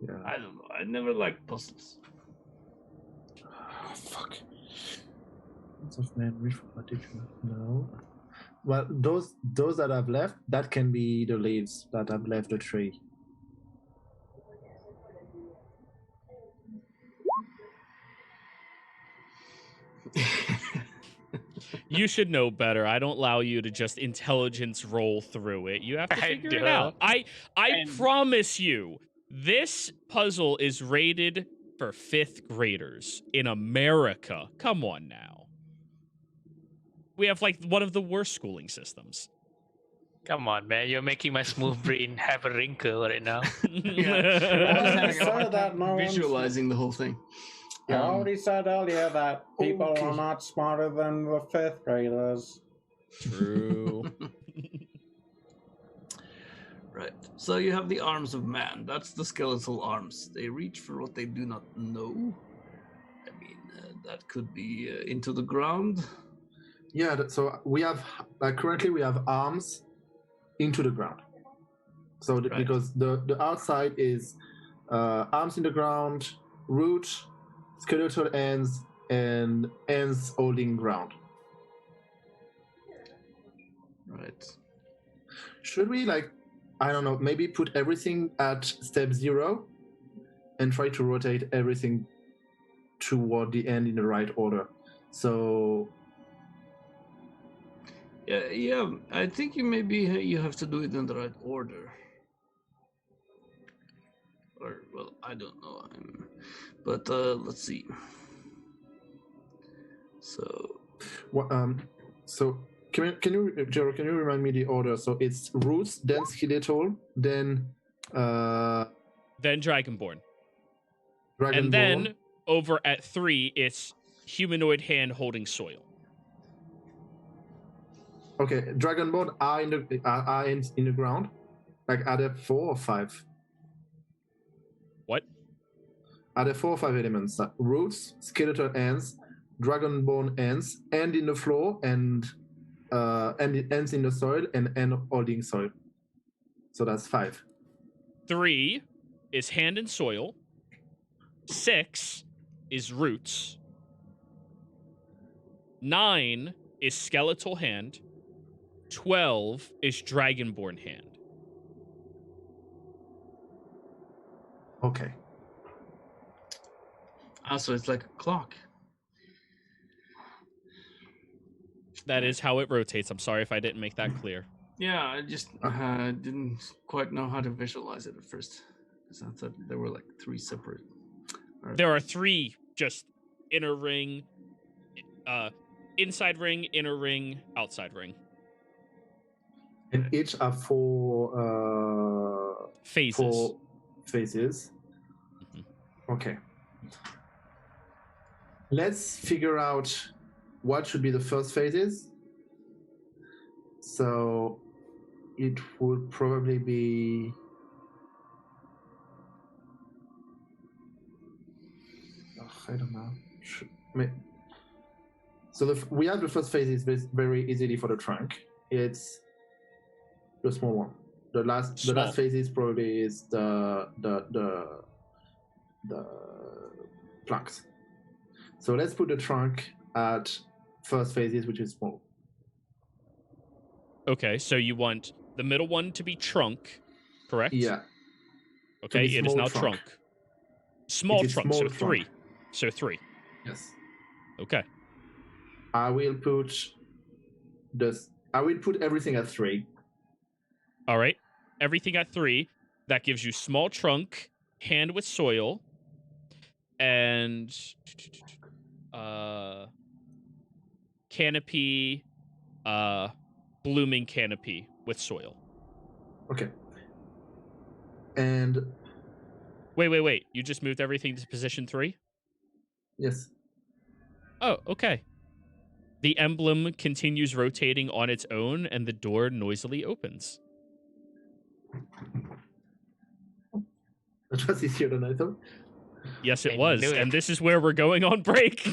Yeah. I don't know. I never liked puzzles. Oh, fuck. Lots of memory for particular. No. Well, those that have left, that can be the leaves that have left the tree. You should know better. I don't allow you to just intelligence roll through it. You have to figure it out. I promise you, this puzzle is rated for 5th graders in America. Come on now. We have one of the worst schooling systems. Come on, man. You're making my smooth brain have a wrinkle right now. Visualizing the whole thing. I already said earlier that people are not smarter than the 5th graders. True. Right. So you have the arms of man. That's the skeletal arms. They reach for what they do not know. I mean, that could be into the ground. Yeah, so we have, currently we have arms into the ground. So because the outside is arms in the ground, root, skeletal ends, and ends holding ground. Right. Should we, I don't know, maybe put everything at step 0 and try to rotate everything toward the end in the right order? So... Yeah, I think you have to do it in the right order. Or, well, I don't know. But let's see. So... So can you, Jero, can you remind me the order? So it's roots, then skeletal, then Dragonborn. And then over at 3, it's humanoid hand holding soil. Okay, Dragonborn are in the ground. Are there 4 or 5? What? are the 4 or 5 elements: roots, skeletal ends, dragonborn ends, end in the floor, and ends in the soil, and end holding soil. So that's 5. 3 is hand and soil. 6 is roots. 9 is skeletal hand. 12 is dragonborn hand. Okay. Also, it's like a clock. That is how it rotates. I'm sorry if I didn't make that clear. Yeah, I just didn't quite know how to visualize it at first. Because I thought there were like 3 separate. There are 3 just inner ring, inside ring, inner ring, outside ring. And each are 4 Phases. 4 phases. Mm-hmm. Okay. Let's figure out what should be the first phases. So it would probably be I don't know. So we have the first phase is very easily for the trunk. It's the small one. The last phase is probably is the planks. So let's put the trunk at first phases, which is small. Okay, so you want the middle one to be trunk, correct? Yeah. Okay, it is now trunk. Small trunk, so 3. So 3. Yes. Okay. I will put everything at 3. All right. Everything at 3. That gives you small trunk, hand with soil, and canopy, blooming canopy with soil. Okay. And wait. You just moved everything to position 3? Yes. Oh, okay. The emblem continues rotating on its own, and the door noisily opens. That was easier than I thought. Yes, it was. And this is where we're going on break.